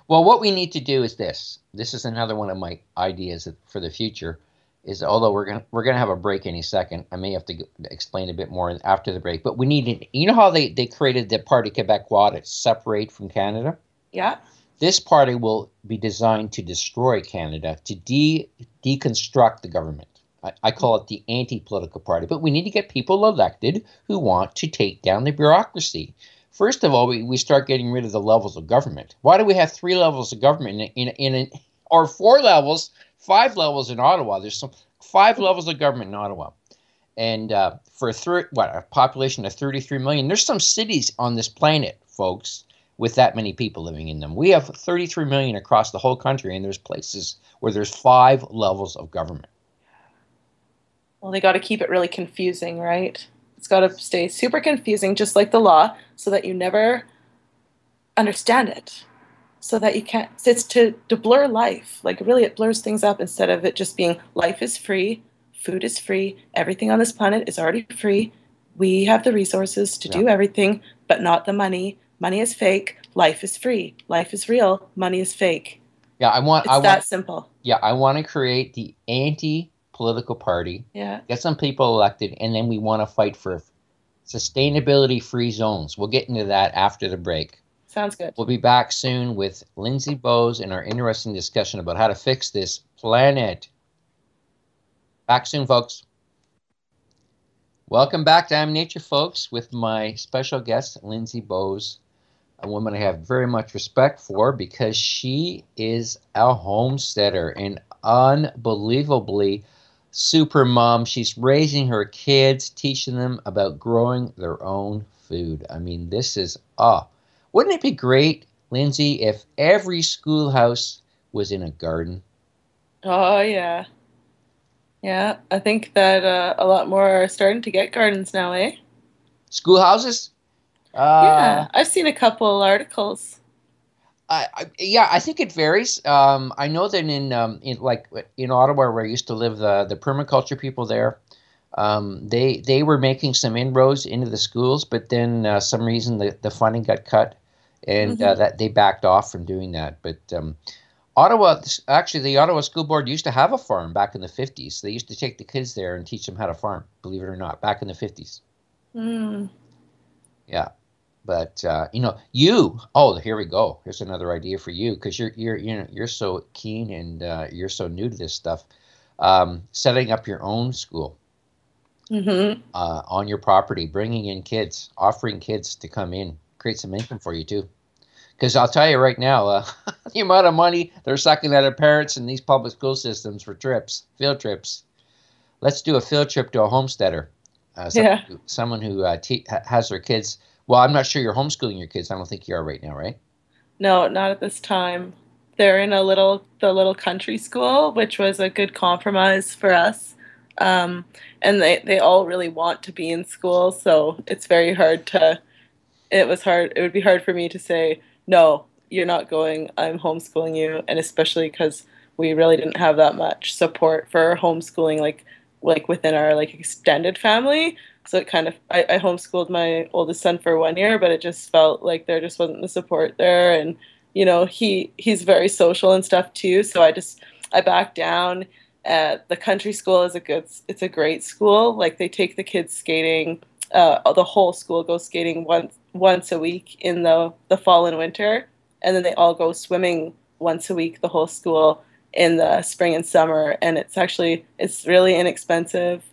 Well, what we need to do is this. This is another one of my ideas for the future. Is although we're gonna have a break any second, I may have to explain a bit more after the break. But we need you know how they created the Parti Québécois to separate from Canada? Yeah. This party will be designed to destroy Canada, to deconstruct the government. I call it the anti-political party. But we need to get people elected who want to take down the bureaucracy. First of all, we start getting rid of the levels of government. Why do we have 3 levels of government or 4 levels, 5 levels in Ottawa? There's 5 levels of government in Ottawa. And for a population of 33 million, there's some cities on this planet, folks, with that many people living in them. We have 33 million across the whole country, and there's places where there's 5 levels of government. Well, they got to keep it really confusing, right? It's got to stay super confusing, just like the law, so that you never understand it. So that you can't, it's to blur life. Like really, it blurs things up instead of it just being life is free, food is free, everything on this planet is already free. We have the resources to do everything, but not the money. Money is fake. Life is free. Life is real. Money is fake. Yeah, it's that simple. Yeah, I want to create the anti-political party. Yeah. Get some people elected, and then we want to fight for sustainability-free zones. We'll get into that after the break. Sounds good. We'll be back soon with Lyndsay Bowes and our interesting discussion about how to fix this planet. Back soon, folks. Welcome back to I'm Nature, folks, with my special guest, Lyndsay Bowes, a woman I have very much respect for because she is a homesteader, an unbelievably super mom. She's raising her kids, teaching them about growing their own food. I mean, this is, wouldn't it be great, Lyndsay, if every schoolhouse was in a garden? Oh, yeah. Yeah, I think that a lot more are starting to get gardens now, eh? Schoolhouses? Yeah, I've seen a couple articles. I think it varies. I know that in Ottawa, where I used to live, the permaculture people there, they were making some inroads into the schools, but then some reason the funding got cut, and that they backed off from doing that. But Ottawa, actually, the Ottawa School Board used to have a farm back in the 50s. They used to take the kids there and teach them how to farm, believe it or not, back in the 50s. Mm. Yeah. But here we go. Here's another idea for you, because you're so keen and you're so new to this stuff. Setting up your own school on your property, bringing in kids, offering kids to come in, create some income for you too. Because I'll tell you right now, the amount of money they're sucking out of parents in these public school systems for field trips. Let's do a field trip to a homesteader. Someone who has their kids. Well, I'm not sure you're homeschooling your kids. I don't think you are right now, right? No, not at this time. They're in the little country school, which was a good compromise for us. And they all really want to be in school, so it's very hard it would be hard for me to say, no, you're not going, I'm homeschooling you, and especially because we really didn't have that much support for homeschooling. Like, like within our like extended family. So it kind of, I homeschooled my oldest son for 1 year, but it just felt like there just wasn't the support there. And, you know, he's very social and stuff too. So I backed down. The country school it's a great school. Like they take the kids skating, the whole school goes skating once a week in the fall and winter. And then they all go swimming once a week, the whole school, in the spring and summer. And it's really inexpensive.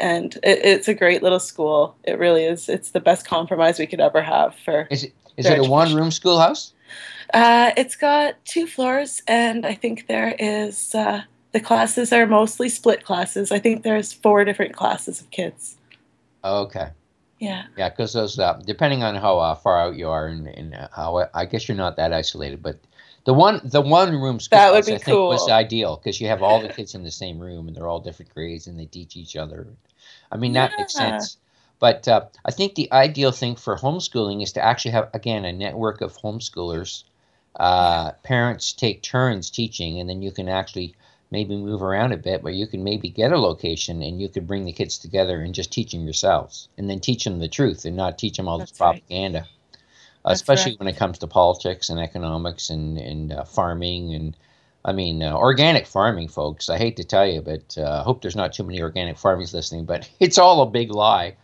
And it's a great little school. It really is. It's the best compromise we could ever have for. Is it a one-room schoolhouse? It's got 2 floors, and I think there is the classes are mostly split classes. I think there's 4 different classes of kids. Okay. Yeah. Yeah, because those depending on how far out you are and how I guess you're not that isolated, but the one room schoolhouse I think was ideal because you have all the kids in the same room and they're all different grades and they teach each other. I mean, that makes sense. But I think the ideal thing for homeschooling is to actually have, again, a network of homeschoolers. Parents take turns teaching, and then you can actually maybe move around a bit, but you can maybe get a location and you could bring the kids together and just teach them yourselves and then teach them the truth and not teach them all this propaganda, especially when it comes to politics and economics and farming and I mean, organic farming, folks, I hate to tell you, but I hope there's not too many organic farmers listening, but it's all a big lie.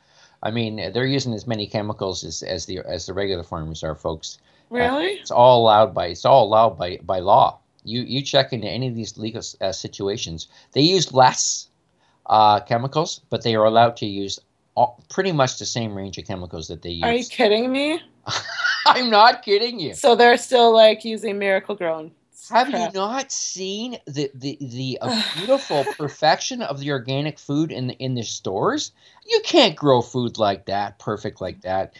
I mean, they're using as many chemicals as the regular farmers are, folks. Really? It's all allowed by law. You check into any of these legal situations. They use less chemicals, but they are allowed to use pretty much the same range of chemicals that they use. Are you kidding me? I'm not kidding you. So they're still like using Miracle-Grown. Have you not seen the beautiful perfection of the organic food in the stores? You can't grow food like that, perfect like that,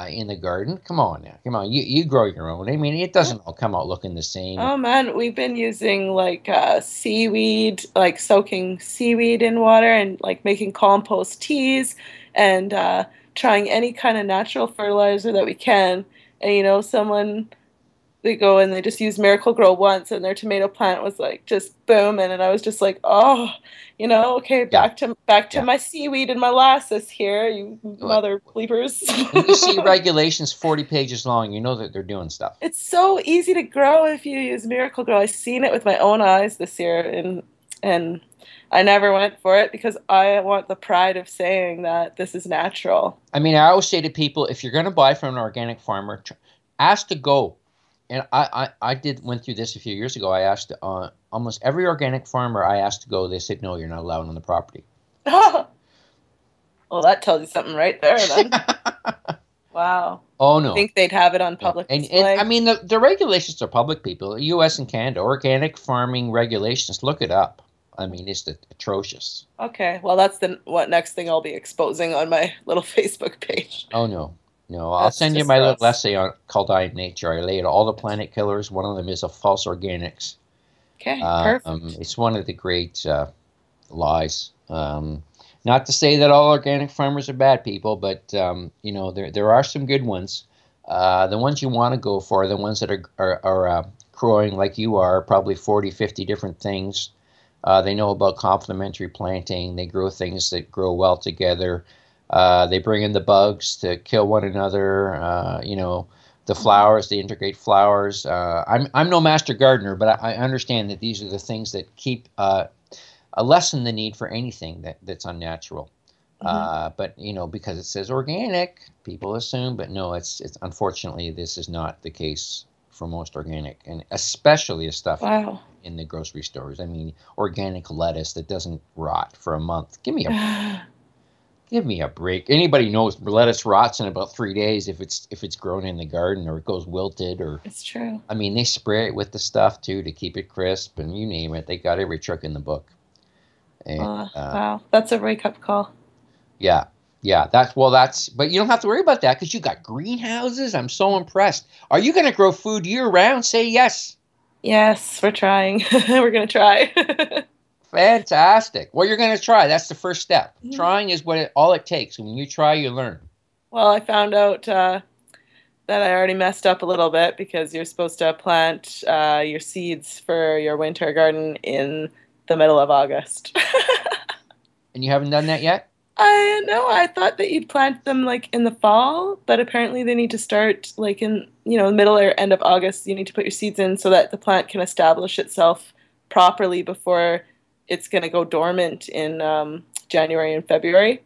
in the garden. Come on now, come on. You grow your own. I mean, it doesn't all come out looking the same. Oh man, we've been using like seaweed, like soaking seaweed in water and like making compost teas and trying any kind of natural fertilizer that we can. And you know, they go and they just use Miracle-Gro once and their tomato plant was like just booming and I was just like, oh, you know, okay, back to my seaweed and molasses here, you mother bleepers. When you see regulations 40 pages long, you know that they're doing stuff. It's so easy to grow if you use Miracle-Gro. I've seen it with my own eyes this year and I never went for it because I want the pride of saying that this is natural. I mean, I always say to people, if you're going to buy from an organic farmer, ask to go. And I went through this a few years ago. I asked almost every organic farmer I asked to go. They said, no, you're not allowed on the property. Well, that tells you something right there then. Wow. Oh, no. I think they'd have it on public display. And I mean, the regulations are public, people. U.S. and Canada, organic farming regulations, look it up. I mean, it's atrocious. Okay. Well, that's what next thing I'll be exposing on my little Facebook page. Oh, no. No, I'll send you my little essay called I Am Nature. I laid all the planet killers. One of them is false organics. Okay, perfect. It's one of the great lies. Not to say that all organic farmers are bad people, but you know there are some good ones. The ones you want to go for are the ones that are growing like you are, probably 40, 50 different things. They know about complementary planting. They grow things that grow well together. They bring in the bugs to kill one another. You know, the flowers, they integrate flowers. I'm no master gardener, but I understand that these are the things that keep lessen the need for anything that's unnatural. But you know, because it says organic, people assume. But no, it's unfortunately this is not the case for most organic, and especially the stuff in the grocery stores. I mean, organic lettuce that doesn't rot for a month. Give me a break. Anybody knows lettuce rots in about 3 days if it's grown in the garden or it goes wilted or. It's true. I mean, they spray it with the stuff too to keep it crisp, and you name it. They got every trick in the book. And, wow, that's a wake-up call. Yeah. But you don't have to worry about that because you got greenhouses. I'm so impressed. Are you going to grow food year-round? Say yes. Yes, we're trying. We're going to try. Fantastic. Well, you're going to try. That's the first step. Trying is all it takes. When you try, you learn. Well, I found out that I already messed up a little bit because you're supposed to plant your seeds for your winter garden in the middle of August. And you haven't done that yet? I know. I thought that you'd plant them like in the fall, but apparently they need to start like in, the middle or end of August. You need to put your seeds in so that the plant can establish itself properly before it's going to go dormant in January and February.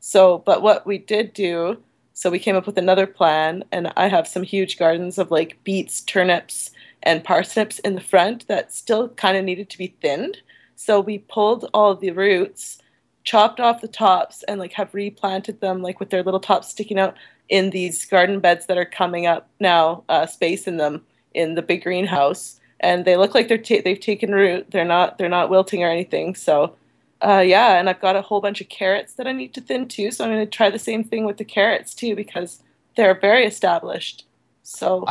So, but what we did do, so we came up with another plan, and I have some huge gardens of like beets, turnips, and parsnips in the front that still kind of needed to be thinned. So we pulled all of the roots, chopped off the tops, and like have replanted them like with their little tops sticking out in these garden beds that are coming up now, space in them in the big greenhouse, and they look like they've taken root. They're not wilting or anything. So yeah, and I've got a whole bunch of carrots that I need to thin too. So I'm going to try the same thing with the carrots too, because they're very established. So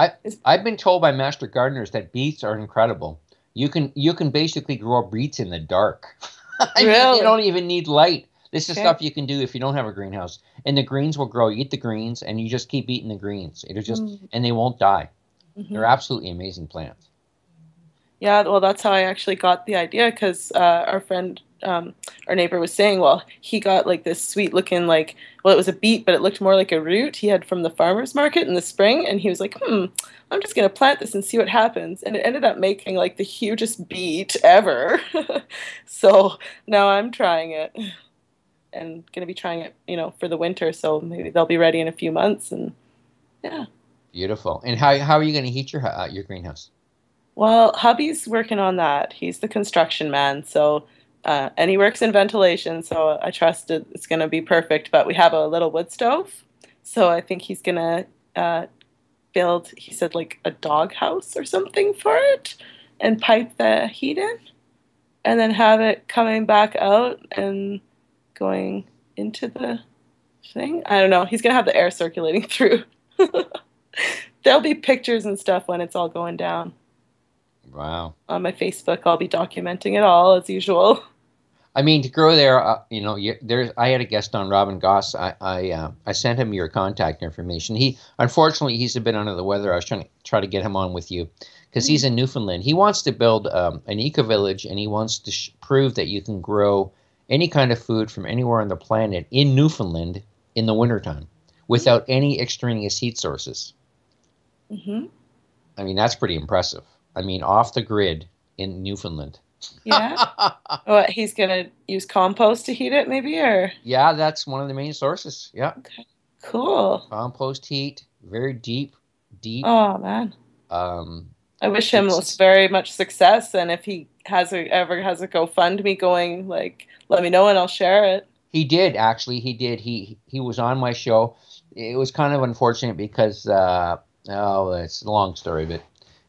I've been told by master gardeners that beets are incredible. You can basically grow beets in the dark. I mean, you don't even need light. This is stuff you can do if you don't have a greenhouse. And the greens will grow. You eat the greens, and you just keep eating the greens. It'll just and they won't die. Mm-hmm. They're absolutely amazing plants. Yeah, well, that's how I actually got the idea, because our friend, our neighbor, was saying, well, he got like this sweet looking it was a beet, but it looked more like a root he had from the farmer's market in the spring, and he was like, I'm just going to plant this and see what happens. And it ended up making like the hugest beet ever. So now I'm trying it and going to be trying it, for the winter. So maybe they'll be ready in a few months, and yeah. Beautiful. And how are you going to heat your greenhouse? Well, hubby's working on that. He's the construction man, so and he works in ventilation, so I trust it's going to be perfect. But we have a little wood stove, so I think he's going to build, he said, like a dog house or something for it, and pipe the heat in, and then have it coming back out and going into the thing. I don't know. He's going to have the air circulating through. There'll be pictures and stuff when it's all going down. Wow. On my Facebook, I'll be documenting it all as usual. I mean, to grow there, I had a guest on, Robin Goss. I sent him your contact information. Unfortunately, he's a bit under the weather. I was try to get him on with you because he's in Newfoundland. He wants to build an eco-village, and he wants to prove that you can grow any kind of food from anywhere on the planet in Newfoundland in the wintertime without any extraneous heat sources. Mm-hmm. I mean, that's pretty impressive. I mean, off the grid in Newfoundland. Yeah. What, he's going to use compost to heat it maybe, or? Yeah, that's one of the main sources. Yeah. Okay. Cool. Compost heat, very deep. Oh, man. I wish him very much success, and if he ever has a GoFundMe going, like, let me know and I'll share it. He did, actually. He did. He was on my show. It was kind of unfortunate because, it's a long story, but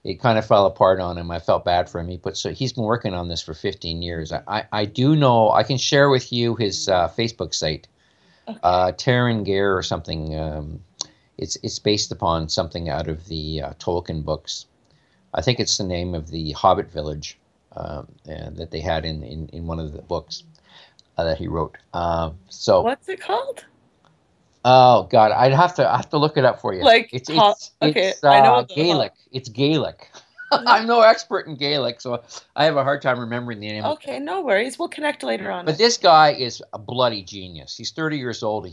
it kind of fell apart on him. I felt bad for him. He's been working on this for 15 years. I do know, I can share with you his Facebook site, okay. Taryn Gare or something. It's based upon something out of the Tolkien books. I think it's the name of the Hobbit village that they had in one of the books that he wrote. So what's it called? Oh God, I'd have to look it up for you. Like it's I know Gaelic. It's Gaelic. I'm no expert in Gaelic, so I have a hard time remembering the name. Okay, no worries. We'll connect later on. But this guy is a bloody genius. He's 30 years old.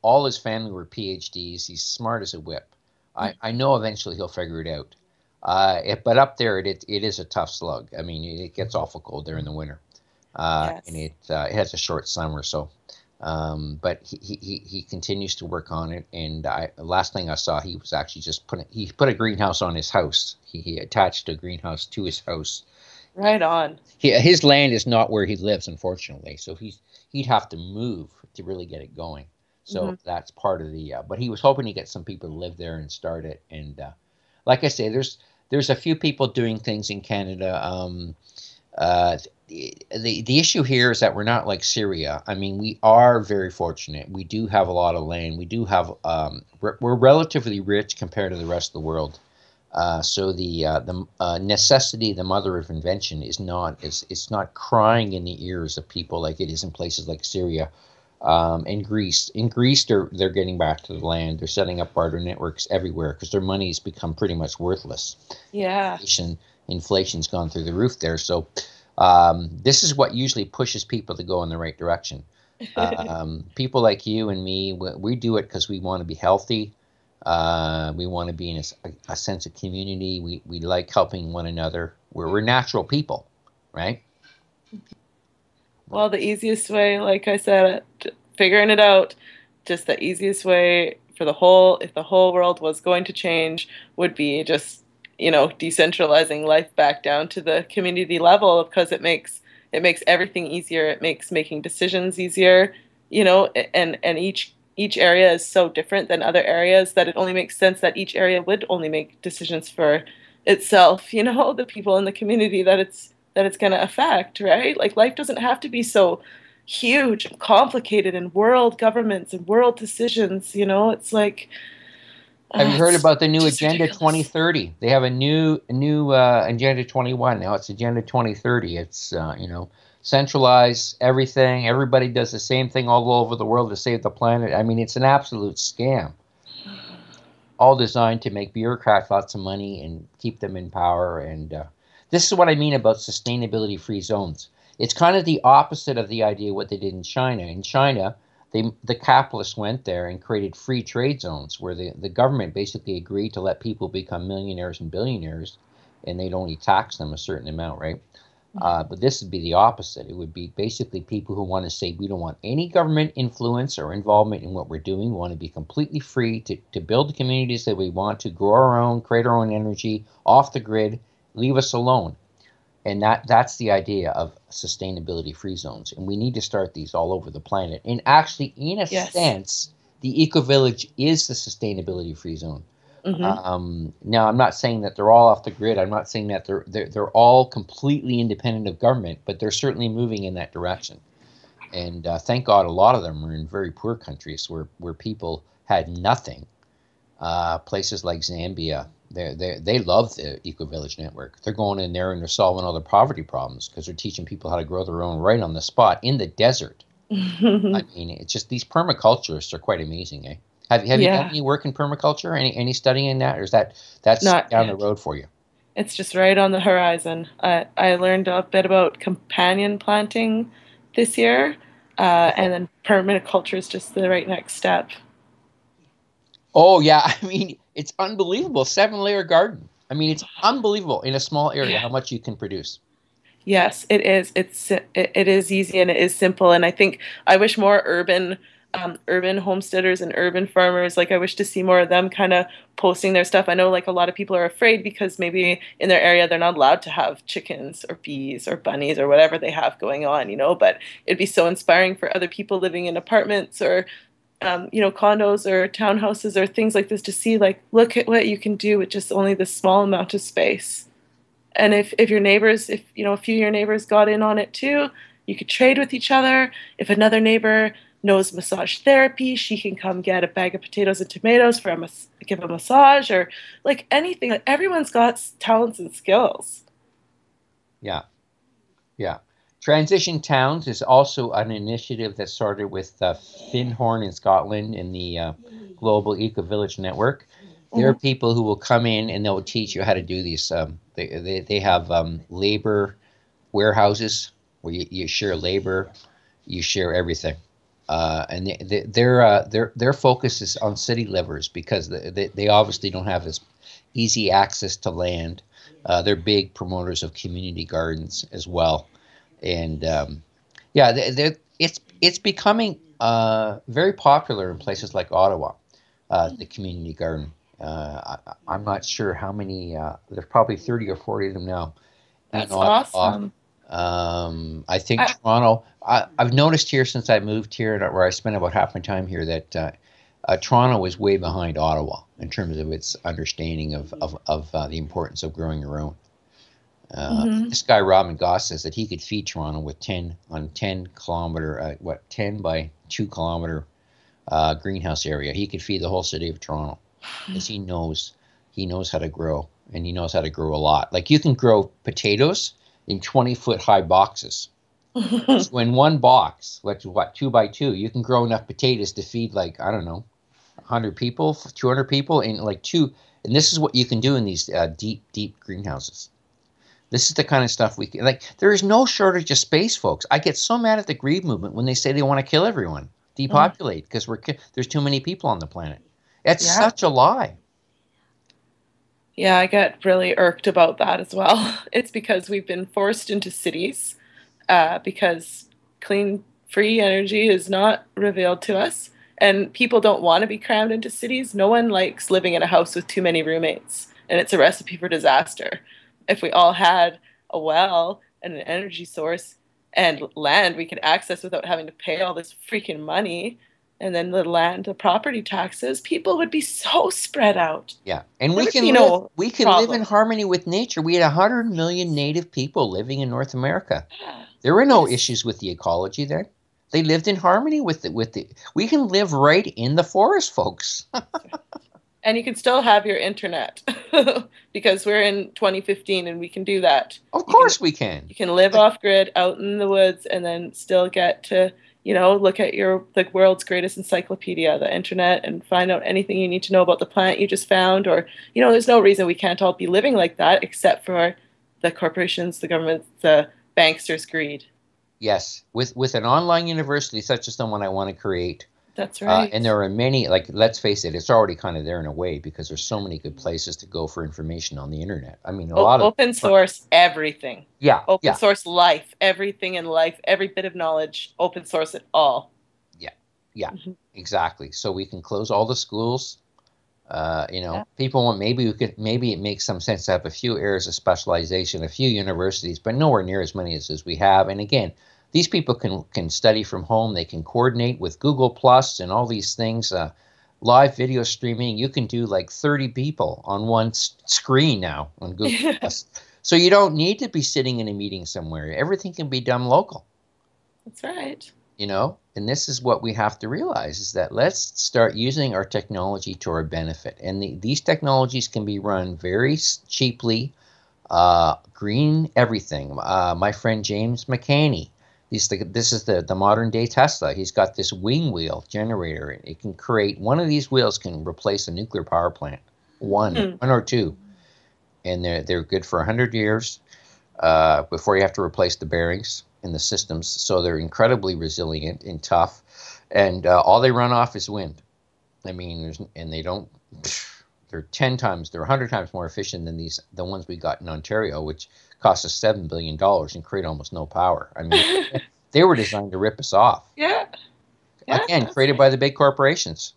All his family were PhDs. He's smart as a whip. I know eventually he'll figure it out. But up there, it is a tough slug. I mean, it gets awful cold there in the winter, yes. And it has a short summer. So, but he continues to work on it. And last thing I saw, he was actually he put a greenhouse on his house. He attached a greenhouse to his house. Right on. His land is not where he lives, unfortunately. So he'd have to move to really get it going. So that's part of the. But he was hoping to get some people to live there and start it. And like I say, there's a few people doing things in Canada. The issue here is that we're not like Syria. I mean, we are very fortunate. We do have a lot of land. We do have we're relatively rich compared to the rest of the world. So the necessity, the mother of invention, is not crying in the ears of people like it is in places like Syria. In Greece, they're getting back to the land. They're setting up barter networks everywhere because their money's become pretty much worthless. Yeah. Inflation's gone through the roof there. So This is what usually pushes people to go in the right direction. People like you and me, we do it because we want to be healthy. We want to be in a sense of community. We like helping one another. We're natural people, right? Well, the easiest way, like I said, figuring it out, just the easiest way for if the whole world was going to change, would be just, decentralizing life back down to the community level, because it makes everything easier. It makes making decisions easier, and each area is so different than other areas that it only makes sense that each area would only make decisions for itself, the people in the community that it's going to affect, right? Like, life doesn't have to be so huge and complicated, and world governments and world decisions, it's like, have you heard about the new just Agenda ridiculous. 2030? They have a new Agenda 21 now. It's Agenda 2030. It's centralize everything. Everybody does the same thing all over the world to save the planet. I mean, it's an absolute scam. All designed to make bureaucrats lots of money and keep them in power. And this is what I mean about sustainability-free zones. It's kind of the opposite of the idea of what they did in China. In China, the capitalists went there and created free trade zones where the government basically agreed to let people become millionaires and billionaires, and they'd only tax them a certain amount, right? But this would be the opposite. It would be basically people who want to say, we don't want any government influence or involvement in what we're doing. We want to be completely free to build the communities that we want, to grow our own, create our own energy, off the grid, leave us alone. And that's the idea of sustainability-free zones. And we need to start these all over the planet. And actually, in a sense, the eco-village is the sustainability-free zone. Mm-hmm. Now, I'm not saying that they're all off the grid. I'm not saying that they're all completely independent of government, but they're certainly moving in that direction. And thank God a lot of them are in very poor countries where people had nothing. Places like Zambia, they love the eco-village network. They're going in there and they're solving all the poverty problems because they're teaching people how to grow their own right on the spot in the desert. I mean, it's just these permaculturists are quite amazing, eh? Have you done any work in permaculture? Any studying in that, or is that's not down the road for you? It's just right on the horizon. I learned a bit about companion planting this year, and then permaculture is just the right next step. Oh yeah, I mean, it's unbelievable. 7-layer garden. I mean, it's unbelievable in a small area how much you can produce. Yes, it is. It is easy and it is simple. And I think I wish more urban homesteaders and urban farmers, like I wish to see more of them kind of posting their stuff. I know like a lot of people are afraid because maybe in their area they're not allowed to have chickens or bees or bunnies or whatever they have going on, but it'd be so inspiring for other people living in apartments or condos or townhouses or things like this to see, like, look at what you can do with just only this small amount of space. And if your neighbors, if a few of your neighbors got in on it too, you could trade with each other. If another neighbor knows massage therapy, she can come get a bag of potatoes and tomatoes give a massage, or like anything. Like, everyone's got talents and skills. Yeah. Transition Towns is also an initiative that started with Finhorn in Scotland in the Global Eco Village Network. There are people who will come in and they'll teach you how to do these. They have labor warehouses where you share labor, you share everything, and their focus is on city livers because they obviously don't have as easy access to land. They're big promoters of community gardens as well. And it's becoming very popular in places like Ottawa, the community garden. I'm not sure how many. There's probably 30 or 40 of them now. That's awesome. I think Toronto. I've noticed here since I moved here, where I spent about half my time here, that Toronto is way behind Ottawa in terms of its understanding of the importance of growing your own. This guy Robin Goss says that he could feed Toronto with 10 kilometer, 10 by 2 kilometer greenhouse area. He could feed the whole city of Toronto because he knows how to grow, and he knows how to grow a lot. Like, you can grow potatoes in 20-foot high boxes. So in one box, which is what, 2 by 2, you can grow enough potatoes to feed, like, I don't know, 100 people, 200 people in like 2. And this is what you can do in these deep greenhouses. This is the kind of stuff we can, like, there is no shortage of space, folks. I get so mad at the Green movement when they say they want to kill everyone, depopulate, because there's too many people on the planet. It's such a lie. Yeah, I get really irked about that as well. It's because we've been forced into cities because clean, free energy is not revealed to us. And people don't want to be crammed into cities. No one likes living in a house with too many roommates. And it's a recipe for disaster. If we all had a well and an energy source and land we could access without having to pay all this freaking money, and then the property taxes, people would be so spread out. Yeah, and we can live in harmony with nature. We had 100 million native people living in North America. There were no issues with the ecology there. They lived in harmony with the. We can live right in the forest, folks. And you can still have your internet because we're in 2015 and we can do that. Of course we can. You can live off grid out in the woods and then still get to, look at the world's greatest encyclopedia, the internet, and find out anything you need to know about the plant you just found. Or, there's no reason we can't all be living like that except for the corporations, the government, the banksters' greed. Yes, with an online university such as the one I want to create. That's right. And there are many, let's face it, it's already kind of there in a way because there's so many good places to go for information on the internet. I mean, a lot of open source everything. Yeah. Open source life, everything in life, every bit of knowledge, open source it all. Yeah, exactly. So we can close all the schools. People want, maybe it makes some sense to have a few areas of specialization, a few universities, but nowhere near as many as we have. And again, these people can study from home. They can coordinate with Google Plus and all these things. Live video streaming. You can do 30 people on one screen now on Google Plus. So you don't need to be sitting in a meeting somewhere. Everything can be done local. That's right. And this is what we have to realize is that let's start using our technology to our benefit. And these technologies can be run very cheaply. Green everything. My friend James McCanney. This is the modern day Tesla. He's got this wing wheel generator. It can create, one of these wheels can replace a nuclear power plant, one or two, and they're good for 100 years before you have to replace the bearings in the systems. So they're incredibly resilient and tough, and all they run off is wind. I mean, they're 100 times more efficient than the ones we got in Ontario, which cost us $7 billion and create almost no power. I mean, they were designed to rip us off. Yeah. Again, created by the big corporations.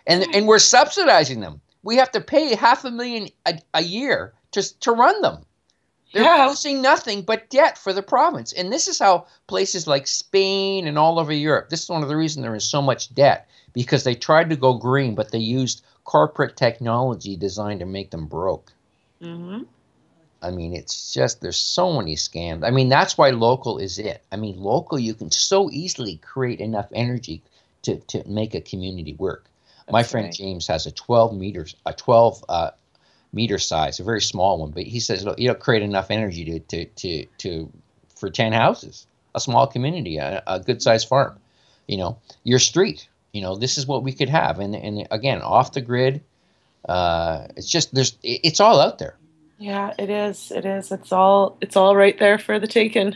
And we're subsidizing them. We have to pay $500,000 a year to run them. They're producing nothing but debt for the province. And this is how places like Spain and all over Europe, this is one of the reasons there is so much debt, because they tried to go green, but they used corporate technology designed to make them broke. Mm-hmm. I mean, it's just, there's so many scams. I mean, that's why local is it. I mean, local, you can so easily create enough energy to make a community work. My friend James has a 12 meter size, a very small one, but he says, look, create enough energy for 10 houses, a small community, a good sized farm, your street, this is what we could have. And again, off the grid, it's all out there. Yeah, it is. It's all right there for the taking.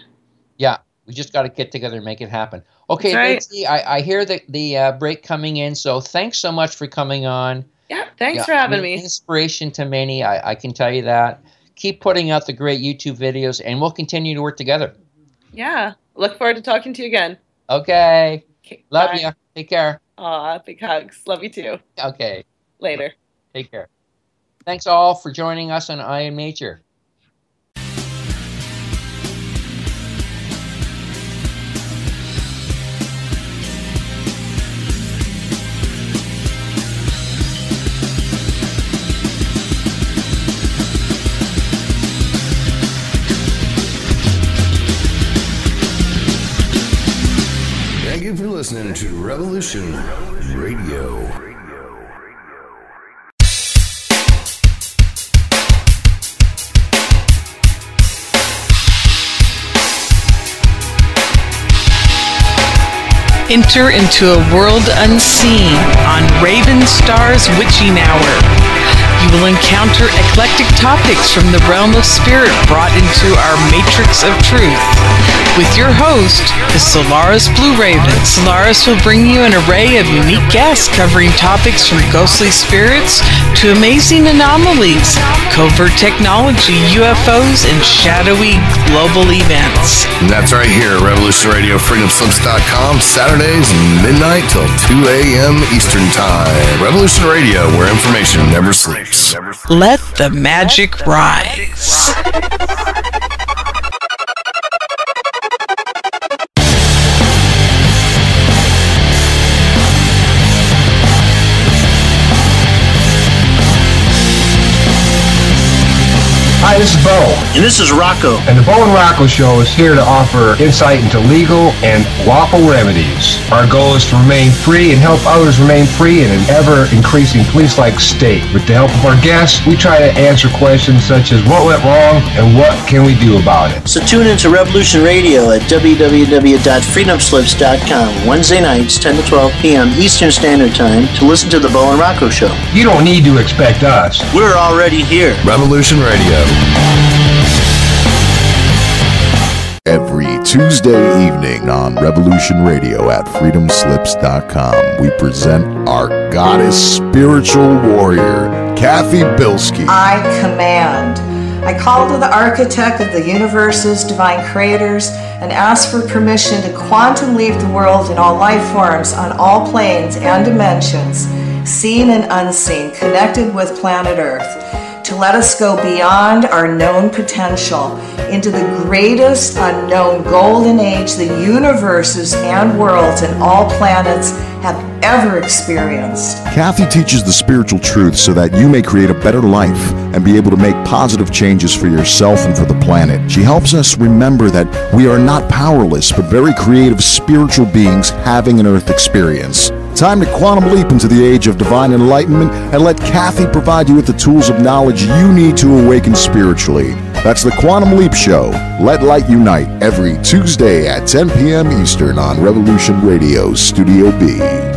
Yeah. We just got to get together and make it happen. Okay, Lyndsay, I hear the break coming in, so thanks so much for coming on. Yeah, thanks for having me. Inspiration to many, I can tell you that. Keep putting out the great YouTube videos, and we'll continue to work together. Yeah, look forward to talking to you again. Okay. Love you. Take care. Aw, big hugs. Love you too. Okay. Later. Take care. Thanks all for joining us on I Am Nature. Thank you for listening to Revolution Radio. Enter into a world unseen on Raven Star's Witching Hour. You will encounter eclectic topics from the realm of spirit brought into our matrix of truth. With your host, the Solaris Blue Raven. Solaris will bring you an array of unique guests covering topics from ghostly spirits to amazing anomalies, covert technology, UFOs, and shadowy global events. And that's right here, Revolution Radio, freedomslips.com, Saturdays, midnight till 2 a.m. Eastern Time. Revolution Radio, where information never sleeps. Let the magic rise. Hi, this is Bo. And this is Rocco. And the Bo and Rocco Show is here to offer insight into legal and lawful remedies. Our goal is to remain free and help others remain free in an ever-increasing police-like state. With the help of our guests, we try to answer questions such as what went wrong and what can we do about it. So tune into Revolution Radio at www.freedomslips.com Wednesday nights, 10 to 12 p.m. Eastern Standard Time to listen to the Bo and Rocco Show. You don't need to expect us. We're already here. Revolution Radio. Every Tuesday evening on Revolution Radio at freedomslips.com, we present our goddess spiritual warrior, Kathy Bilski. I command. I call to the architect of the universe's divine creators and ask for permission to quantum leap the world in all life forms on all planes and dimensions, seen and unseen, connected with planet Earth, to let us go beyond our known potential into the greatest unknown golden age the universes and worlds and all planets have ever experienced. Kathy teaches the spiritual truth so that you may create a better life and be able to make positive changes for yourself and for the planet. She helps us remember that we are not powerless, but very creative spiritual beings having an Earth experience. Time to quantum leap into the age of divine enlightenment and let Kathy provide you with the tools of knowledge you need to awaken spiritually. That's the Quantum Leap Show. Let Light Unite every Tuesday at 10 p.m. Eastern on Revolution Radio, Studio B.